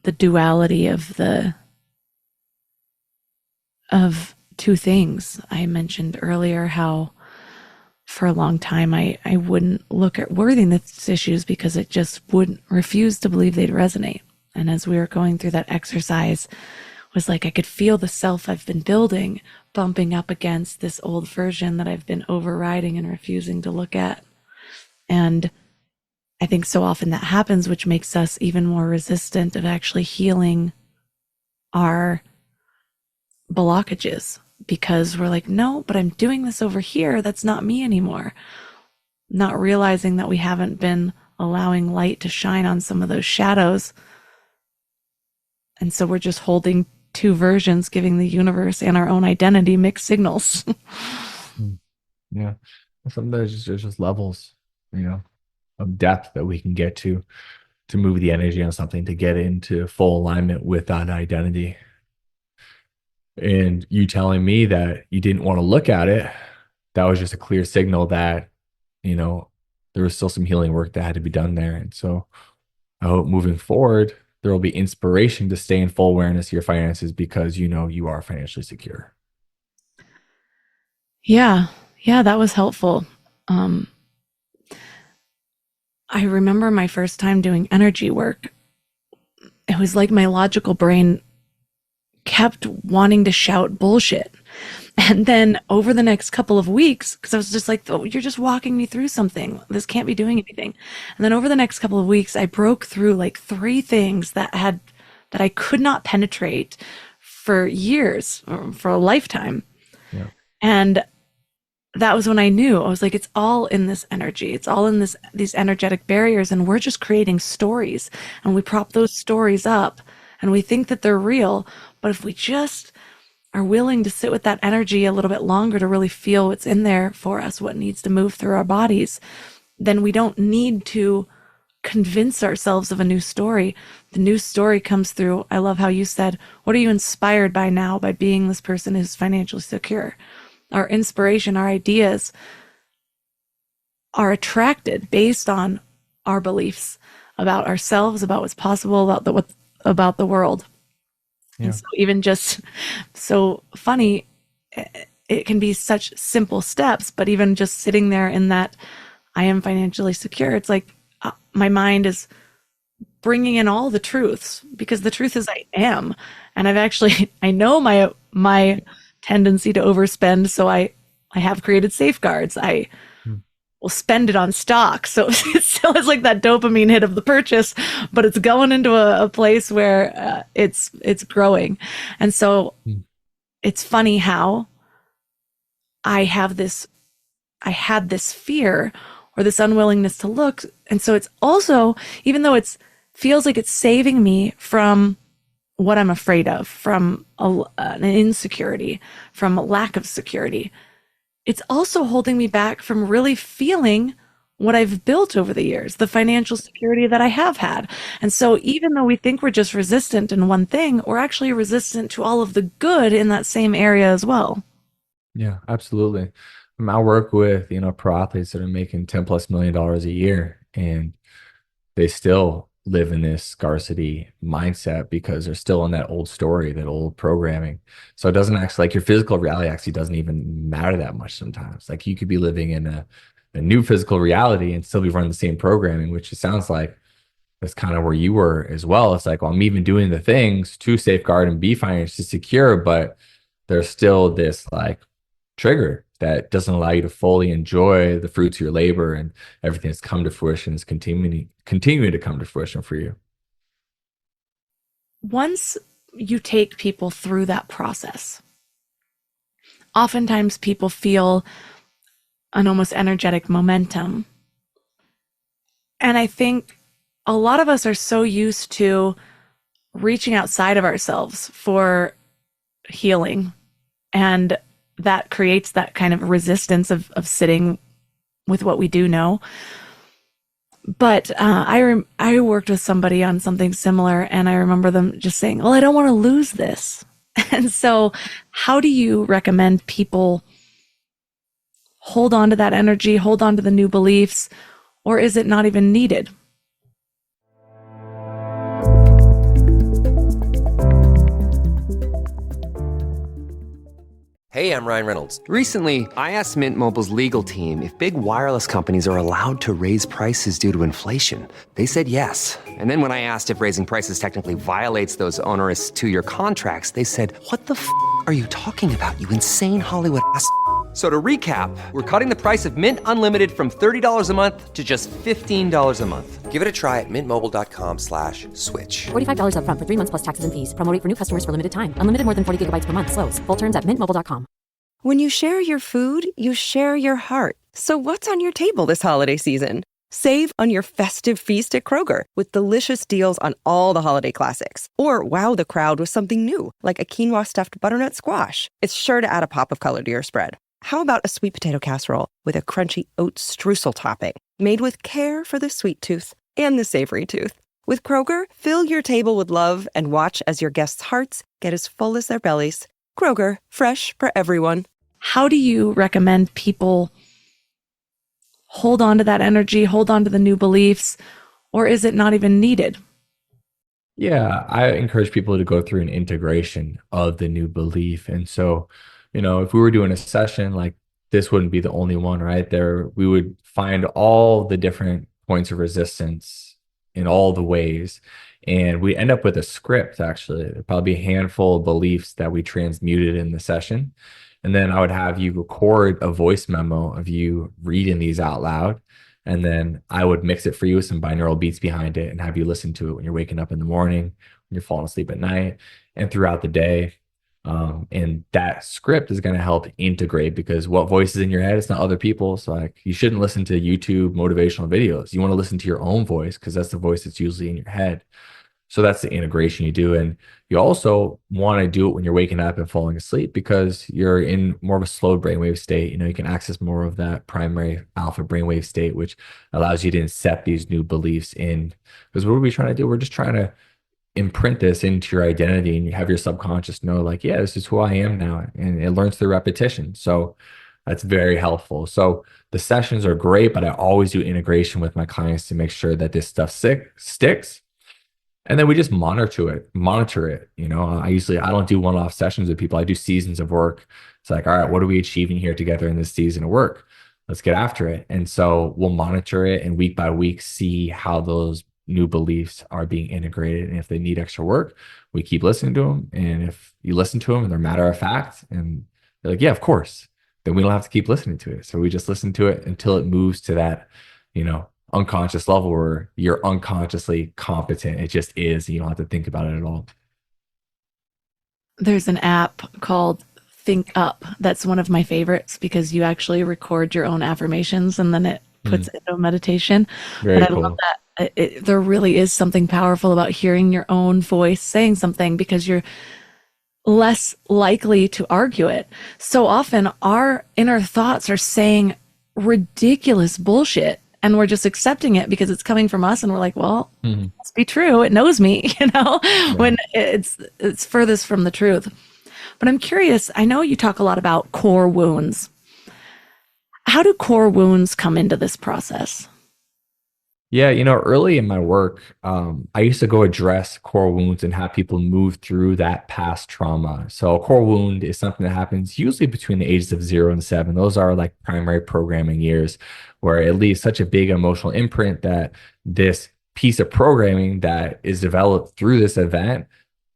the duality of two things. I mentioned earlier how for a long time I wouldn't look at worthiness issues because it just wouldn't refuse to believe they'd resonate. And as we were going through that exercise, was like I could feel the self I've been building bumping up against this old version that I've been overriding and refusing to look at. And I think so often that happens, which makes us even more resistant of actually healing our blockages, because we're like, no, but I'm doing this over here. That's not me anymore. Not realizing that we haven't been allowing light to shine on some of those shadows. And so we're just holding two versions, giving the universe and our own identity mixed signals. Yeah. Sometimes there's just levels, of depth that we can get to move the energy on something to get into full alignment with that identity. And you telling me that you didn't want to look at it, that was just a clear signal that, there was still some healing work that had to be done there. And so I hope moving forward, there will be inspiration to stay in full awareness of your finances because you are financially secure. Yeah, that was helpful. I remember my first time doing energy work. It was like my logical brain kept wanting to shout bullshit. And then over the next couple of weeks, because I was just like, oh, you're just walking me through something. This can't be doing anything. And then over the next couple of weeks, I broke through like 3 things that I could not penetrate for years, or for a lifetime. Yeah. And that was when I knew. I was like, it's all in this energy. It's all in these energetic barriers, and we're just creating stories, and we prop those stories up, and we think that they're real. But if we just are willing to sit with that energy a little bit longer to really feel what's in there for us, what needs to move through our bodies, then we don't need to convince ourselves of a new story. The new story comes through. I love how you said, what are you inspired by now by being this person who's financially secure? Our inspiration, our ideas are attracted based on our beliefs about ourselves, about what's possible, about the world. Yeah. And so even just so funny, it can be such simple steps, but even just sitting there in that I am financially secure, it's like my mind is bringing in all the truths, because the truth is I am. And I know my tendency to overspend. So I have created safeguards. I will spend it on stock. So it still is like that dopamine hit of the purchase, but it's going into a place where it's growing. And so it's funny how I had this fear or this unwillingness to look. And so it's also, even though it feels like it's saving me from what I'm afraid of, from an insecurity, from a lack of security, it's also holding me back from really feeling what I've built over the years, the financial security that I have had. And so even though we think we're just resistant in one thing, we're actually resistant to all of the good in that same area as well. Yeah, absolutely. I work with, pro athletes that are making $10+ million a year, and they still live in this scarcity mindset because they're still in that old story, that old programming. So it doesn't actually, like, your physical reality actually doesn't even matter that much sometimes. Like, you could be living in a new physical reality and still be running the same programming, which it sounds like that's kind of where you were as well. It's like, well, I'm even doing the things to safeguard and be financially secure, but there's still this like trigger that doesn't allow you to fully enjoy the fruits of your labor and everything that's come to fruition is continuing to come to fruition for you. Once you take people through that process, oftentimes people feel an almost energetic momentum. And I think a lot of us are so used to reaching outside of ourselves for healing, and that creates that kind of resistance of sitting with what we do know. But I worked with somebody on something similar, and I remember them just saying, well, I don't want to lose this. And so how do you recommend people hold on to that energy, hold on to the new beliefs, or is it not even needed? Hey, I'm Ryan Reynolds. Recently, I asked Mint Mobile's legal team if big wireless companies are allowed to raise prices due to inflation. They said yes. And then when I asked if raising prices technically violates those onerous 2-year contracts, they said, what the f*** are you talking about, you insane Hollywood ass f- So to recap, we're cutting the price of Mint Unlimited from $30 a month to just $15 a month. Give it a try at mintmobile.com/switch. $45 up front for 3 months plus taxes and fees. Promo rate for new customers for limited time. Unlimited more than 40 gigabytes per month. Slows full terms at mintmobile.com. When you share your food, you share your heart. So what's on your table this holiday season? Save on your festive feast at Kroger with delicious deals on all the holiday classics. Or wow the crowd with something new, like a quinoa stuffed butternut squash. It's sure to add a pop of color to your spread. How about a sweet potato casserole with a crunchy oat streusel topping, made with care for the sweet tooth and the savory tooth? With Kroger, fill your table with love and watch as your guests' hearts get as full as their bellies. Kroger, fresh for everyone. How do you recommend people hold on to that energy, hold on to the new beliefs, or is it not even needed? Yeah, I encourage people to go through an integration of the new belief. And so, if we were doing a session, like, this wouldn't be the only one, right? We would find all the different points of resistance in all the ways. And we end up with a script, actually. There'd probably be a handful of beliefs that we transmuted in the session. And then I would have you record a voice memo of you reading these out loud. And then I would mix it for you with some binaural beats behind it and have you listen to it when you're waking up in the morning, when you're falling asleep at night, and throughout the day. And that script is going to help integrate, because what voice is in your head, it's not other people. So like, you shouldn't listen to YouTube motivational videos. You want to listen to your own voice, because that's the voice that's usually in your head. So that's the integration you do. And you also want to do it when you're waking up and falling asleep because you're in more of a slow brainwave state. You can access more of that primary alpha brainwave state, which allows you to incept these new beliefs in. Because what are we trying to do? We're just trying to imprint this into your identity, and you have your subconscious know, like, yeah, this is who I am now. And it learns through repetition. So that's very helpful. So the sessions are great, but I always do integration with my clients to make sure that this stuff sticks. And then we just monitor it. I don't do one-off sessions with people. I do seasons of work. It's like, all right, what are we achieving here together in this season of work? Let's get after it. And so we'll monitor it and week by week see how those new beliefs are being integrated. And if they need extra work, we keep listening to them. And if you listen to them and they're matter of fact and they're like, yeah, of course, then we don't have to keep listening to it. So we just listen to it until it moves to that, unconscious level where you're unconsciously competent. It just is. You don't have to think about it at all. There's an app called Think Up that's one of my favorites because you actually record your own affirmations and then it puts it into a meditation. Very But I cool. love that. There really is something powerful about hearing your own voice saying something because you're less likely to argue it. So often our inner thoughts are saying ridiculous bullshit and we're just accepting it because it's coming from us and we're like, well, it must be true. It knows me, when it's furthest from the truth. But I'm curious, I know you talk a lot about core wounds. How do core wounds come into this process? Yeah, early in my work, I used to go address core wounds and have people move through that past trauma. So a core wound is something that happens usually between the ages of 0 and 7. Those are like primary programming years where it leaves such a big emotional imprint that this piece of programming that is developed through this event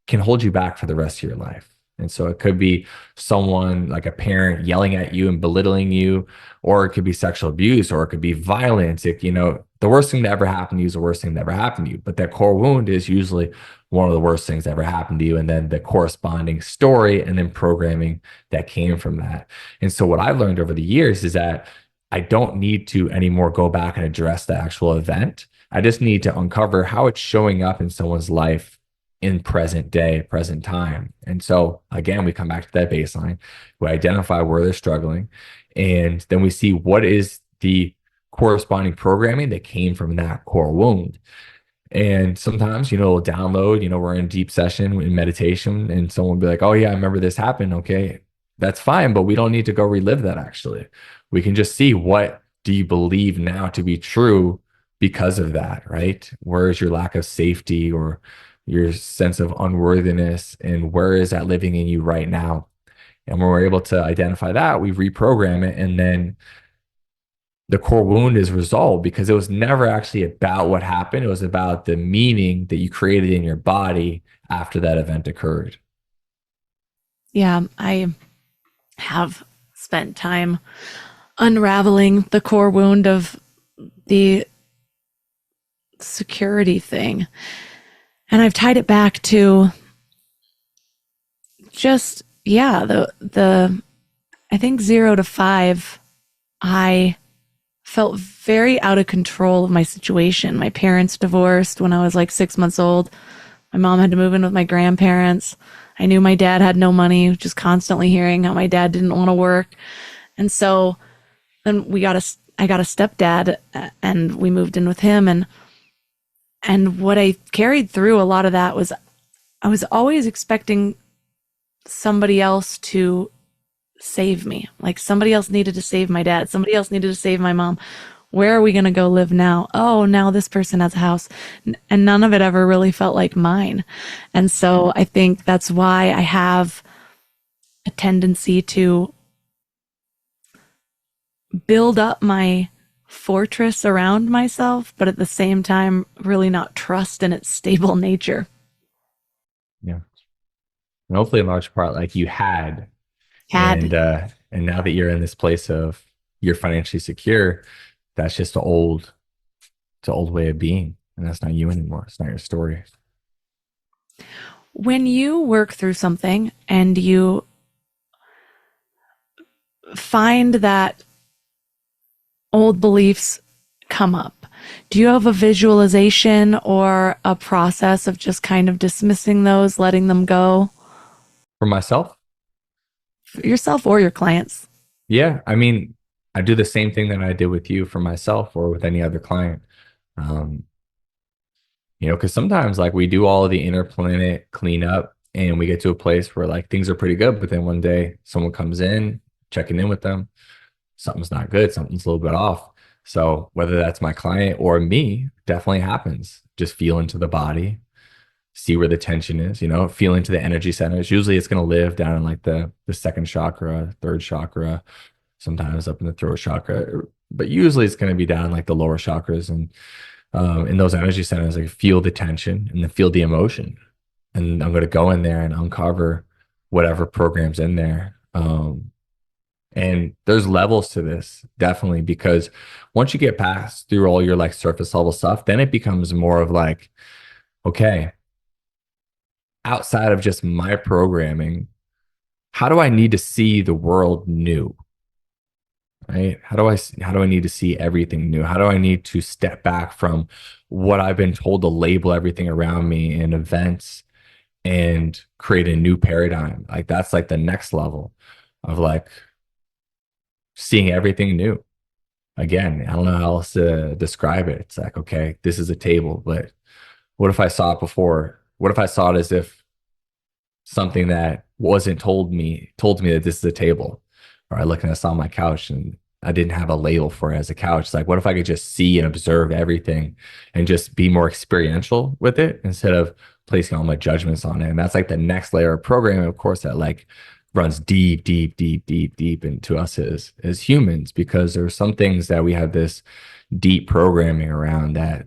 can hold you back for the rest of your life. And so it could be someone like a parent yelling at you and belittling you, or it could be sexual abuse, or it could be violence. The worst thing that ever happened to you is the worst thing that ever happened to you. But that core wound is usually one of the worst things that ever happened to you. And then the corresponding story and then programming that came from that. And so what I've learned over the years is that I don't need to anymore go back and address the actual event. I just need to uncover how it's showing up in someone's life in present day, present time. And so again, we come back to that baseline. We identify where they're struggling. And then we see what is the corresponding programming that came from that core wound. And sometimes, we'll download, we're in deep session in meditation and someone will be like, oh yeah, I remember this happened. Okay, that's fine. But we don't need to go relive that actually. We can just see, what do you believe now to be true because of that, right? Where is your lack of safety or your sense of unworthiness, and where is that living in you right now? And when we're able to identify that, we reprogram it, and then the core wound is resolved because it was never actually about what happened. It was about the meaning that you created in your body after that event occurred. Yeah, I have spent time unraveling the core wound of the security thing. And I've tied it back to just, the I think 0 to 5, I felt very out of control of my situation. My parents divorced when I was like 6 months old. My mom had to move in with my grandparents. I knew my dad had no money, just constantly hearing how my dad didn't want to work. And so then I got a stepdad and we moved in with him. And what I carried through a lot of that was I was always expecting somebody else to save me. Like somebody else needed to save my dad. Somebody else needed to save my mom. Where are we going to go live now? Oh, now this person has a house. And none of it ever really felt like mine. And so I think that's why I have a tendency to build up my fortress around myself, but at the same time, really not trust in its stable nature. Yeah. And hopefully in large part, like you had. And now that you're in this place of you're financially secure, that's just it's an old way of being. And that's not you anymore. It's not your story. When you work through something and you find that old beliefs come up, Do you have a visualization or a process of just kind of dismissing those, letting them go? For myself, For yourself or your clients? yeah, I mean, I do the same thing that I did with you for myself or with any other client. Um, because sometimes like we do all of the inner planet cleanup and we get to a place where like things are pretty good, but then one day someone comes in, checking in with them, something's not good, something's a little bit off. So whether that's my client or me, definitely happens. Just feel into the body, see where the tension is, feel into the energy centers. Usually it's going to live down in like the second chakra, third chakra, sometimes up in the throat chakra, but usually it's going to be down in like the lower chakras. And in those energy centers, like feel the tension and then feel the emotion. And I'm going to go in there and uncover whatever program's in there. And there's levels to this, definitely, because once you get past through all your like surface level stuff, then it becomes more of like, okay, outside of just my programming, how do I need to see the world new? Right? How do I need to see everything new? How do I need to step back from what I've been told to label everything around me in events and create a new paradigm? Like that's like the next level of like seeing everything new. Again, I don't know how else to describe it. It's like, okay, this is a table, but what if I saw it before? What if I saw it as if something that wasn't told me that this is a table? Or I look and I saw my couch and I didn't have a label for it as a couch. It's like, what if I could just see and observe everything and just be more experiential with it instead of placing all my judgments on it? And that's like the next layer of programming, of course, that like runs deep, deep, deep, deep, deep into us as humans, because there are some things that we have this deep programming around that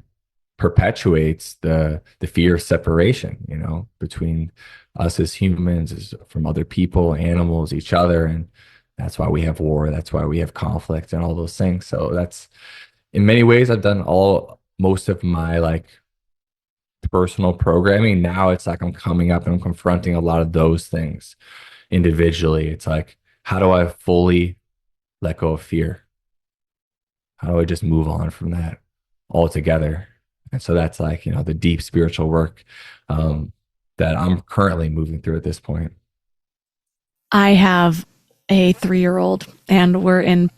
perpetuates the fear of separation, between us as humans, from other people, animals, each other. And that's why we have war. That's why we have conflict and all those things. So that's, in many ways, I've done most of my like personal programming. Now it's like I'm coming up and I'm confronting a lot of those things individually. It's like, how do I fully let go of fear? How do I just move on from that altogether? And so that's like, the deep spiritual work that I'm currently moving through at this point. I have a 3-year-old and we're in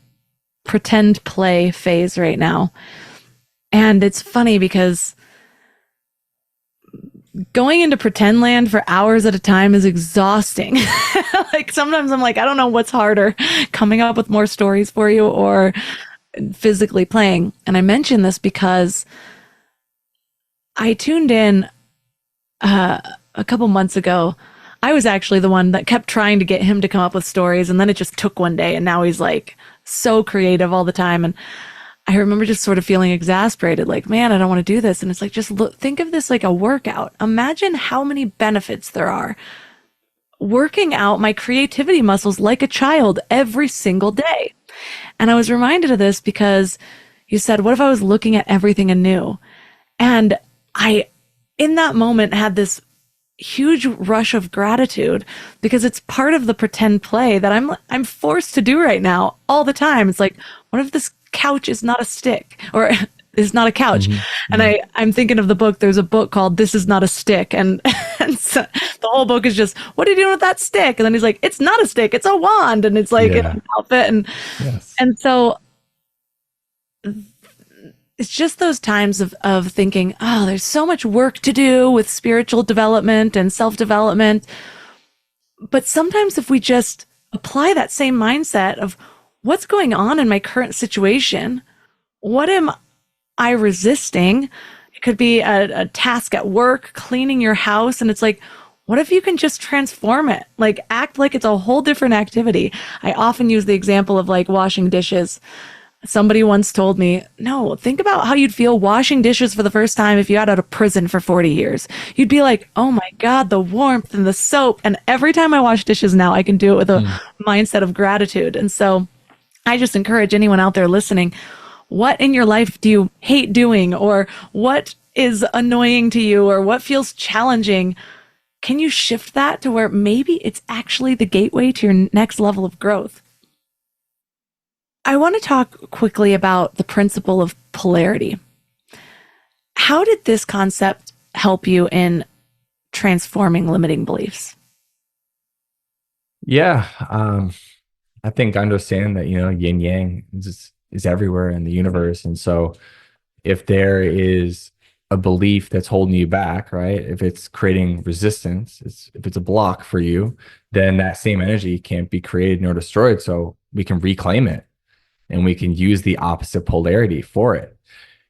pretend play phase right now. And it's funny because going into pretend land for hours at a time is exhausting. Like sometimes I'm like, I don't know what's harder, coming up with more stories for you or physically playing. And I mention this because I tuned in a couple months ago. I was actually the one that kept trying to get him to come up with stories, and then it just took one day, and now he's like so creative all the time. And I remember just sort of feeling exasperated, like, man, I don't want to do this. And it's like, just think of this like a workout. Imagine how many benefits there are working out my creativity muscles like a child every single day. And I was reminded of this because you said, what if I was looking at everything anew? And I, in that moment, had this huge rush of gratitude because it's part of the pretend play that I'm forced to do right now all the time. It's like, what if this couch is not a stick or is not a couch? Mm-hmm. And I'm thinking of the book. There's a book called This Is Not a Stick. And so the whole book is just, what are you doing with that stick? And then he's like, it's not a stick, it's a wand. And it's like an outfit. And, yes. And so it's just those times of thinking, oh, there's so much work to do with spiritual development and self-development. But sometimes if we just apply that same mindset of what's going on in my current situation, what am I resisting? It could be a task at work, cleaning your house. And it's like, what if you can just transform it? Like act like it's a whole different activity. I often use the example of like washing dishes. Somebody once told me, no, think about how you'd feel washing dishes for the first time if you got out of prison for 40 years. You'd be like, oh my God, the warmth and the soap. And every time I wash dishes now, I can do it with a mindset of gratitude. And so I just encourage anyone out there listening, what in your life do you hate doing, or what is annoying to you, or what feels challenging? Can you shift that to where maybe it's actually the gateway to your next level of growth? I want to talk quickly about the principle of polarity. How did this concept help you in transforming limiting beliefs? Yeah. I think understanding that, yin yang is everywhere in the universe. And so if there is a belief that's holding you back, right? If it's creating resistance, if it's a block for you, then that same energy can't be created nor destroyed. So we can reclaim it and we can use the opposite polarity for it.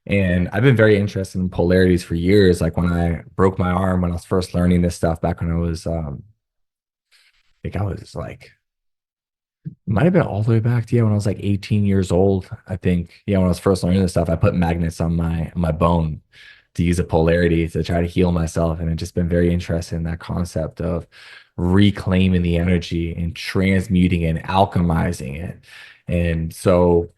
And I've been very interested in polarities for years. Like when I broke my arm, when I was first learning this stuff back when I was, I think I was like, might have been all the way back to when I was like 18 years old. I think, when I was first learning this stuff, I put magnets on my bone to use a polarity to try to heal myself. And I've just been very interested in that concept of reclaiming the energy and transmuting and alchemizing it. And so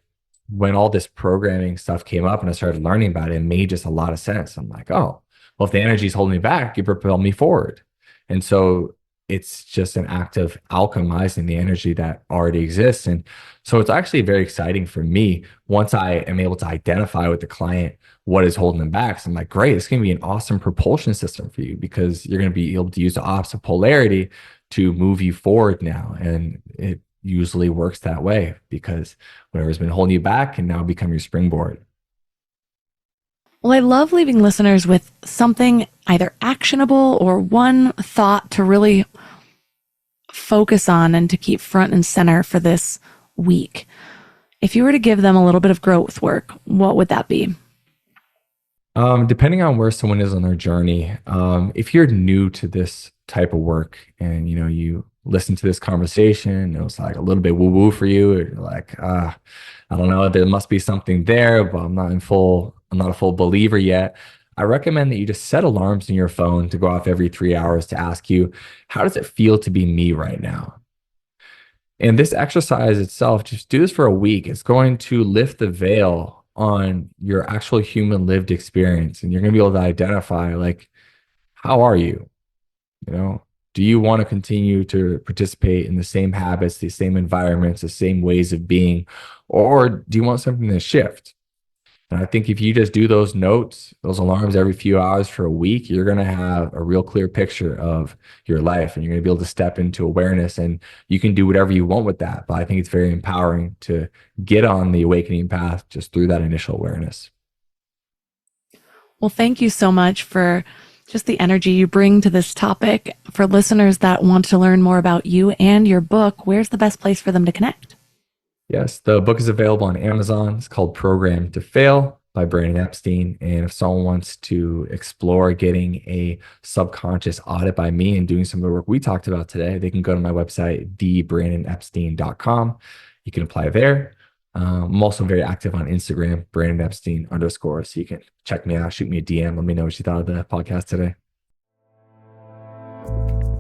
when all this programming stuff came up and I started learning about it, it made just a lot of sense. I'm like, oh, well, if the energy is holding me back, you propel me forward. And so it's just an act of alchemizing the energy that already exists. And so it's actually very exciting for me once I am able to identify with the client what is holding them back. So I'm like, great, it's going to be an awesome propulsion system for you because you're going to be able to use the opposite polarity to move you forward now. And it usually works that way because whatever's been holding you back can now become your springboard. Well, I love leaving listeners with something either actionable or one thought to really focus on and to keep front and center for this week. If you were to give them a little bit of growth work, what would that be? Depending on where someone is on their journey, if you're new to this type of work and you listen to this conversation and it was like a little bit woo-woo for you, or you're like, I don't know, there must be something there, but I'm not a full believer yet. I recommend that you just set alarms in your phone to go off every 3 hours to ask you, how does it feel to be me right now? And this exercise itself, just do this for a week. It's going to lift the veil on your actual human lived experience. And you're going to be able to identify, like, how are you? Do you want to continue to participate in the same habits, the same environments, the same ways of being, or do you want something to shift? And I think if you just do those notes, those alarms every few hours for a week, you're going to have a real clear picture of your life and you're going to be able to step into awareness and you can do whatever you want with that. But I think it's very empowering to get on the awakening path just through that initial awareness. Well, thank you so much for just the energy you bring to this topic. For listeners that want to learn more about you and your book, where's the best place for them to connect? Yes, the book is available on Amazon. It's called Programmed to Fail by Brandon Epstein. And if someone wants to explore getting a subconscious audit by me and doing some of the work we talked about today, they can go to my website, thebrandonepstein.com. You can apply there. I'm also very active on Instagram, Brandon Epstein _. So you can check me out, shoot me a DM. Let me know what you thought of the podcast today.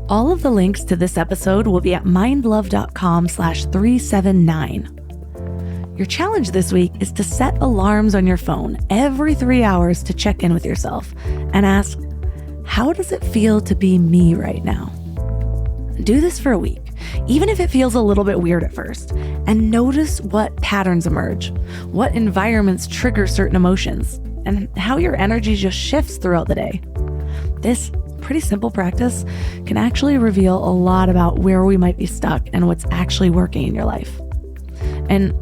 All of the links to this episode will be at mindlove.com/379. Your challenge this week is to set alarms on your phone every 3 hours to check in with yourself and ask, how does it feel to be me right now? Do this for a week, even if it feels a little bit weird at first, and notice what patterns emerge, what environments trigger certain emotions, and how your energy just shifts throughout the day. This pretty simple practice can actually reveal a lot about where we might be stuck and what's actually working in your life. And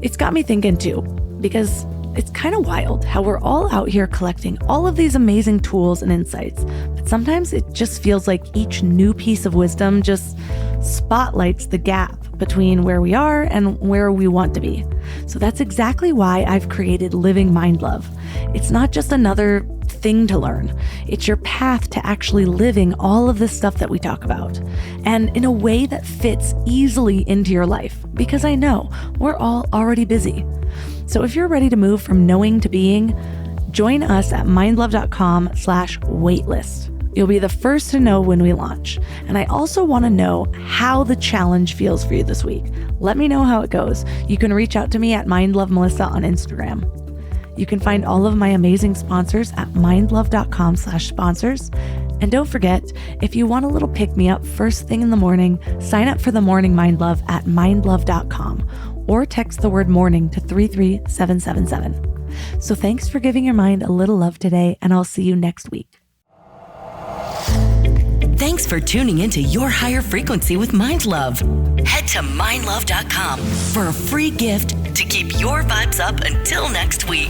it's got me thinking too, because it's kind of wild how we're all out here collecting all of these amazing tools and insights, but sometimes it just feels like each new piece of wisdom just spotlights the gap between where we are and where we want to be. So that's exactly why I've created Living Mind Love. It's not just another thing to learn. It's your path to actually living all of this stuff that we talk about, and in a way that fits easily into your life, because I know we're all already busy. So if you're ready to move from knowing to being, join us at mindlove.com/waitlist. You'll be the first to know when we launch. And I also want to know how the challenge feels for you this week. Let me know how it goes. You can reach out to me at mindlovemelissa on Instagram. You can find all of my amazing sponsors at mindlove.com/sponsors. And don't forget, if you want a little pick-me-up first thing in the morning, sign up for the Morning Mind Love at mindlove.com or text the word morning to 33777. So thanks for giving your mind a little love today, and I'll see you next week. Thanks for tuning into Your Higher Frequency with Mind Love. Head to mindlove.com for a free gift to keep your vibes up until next week.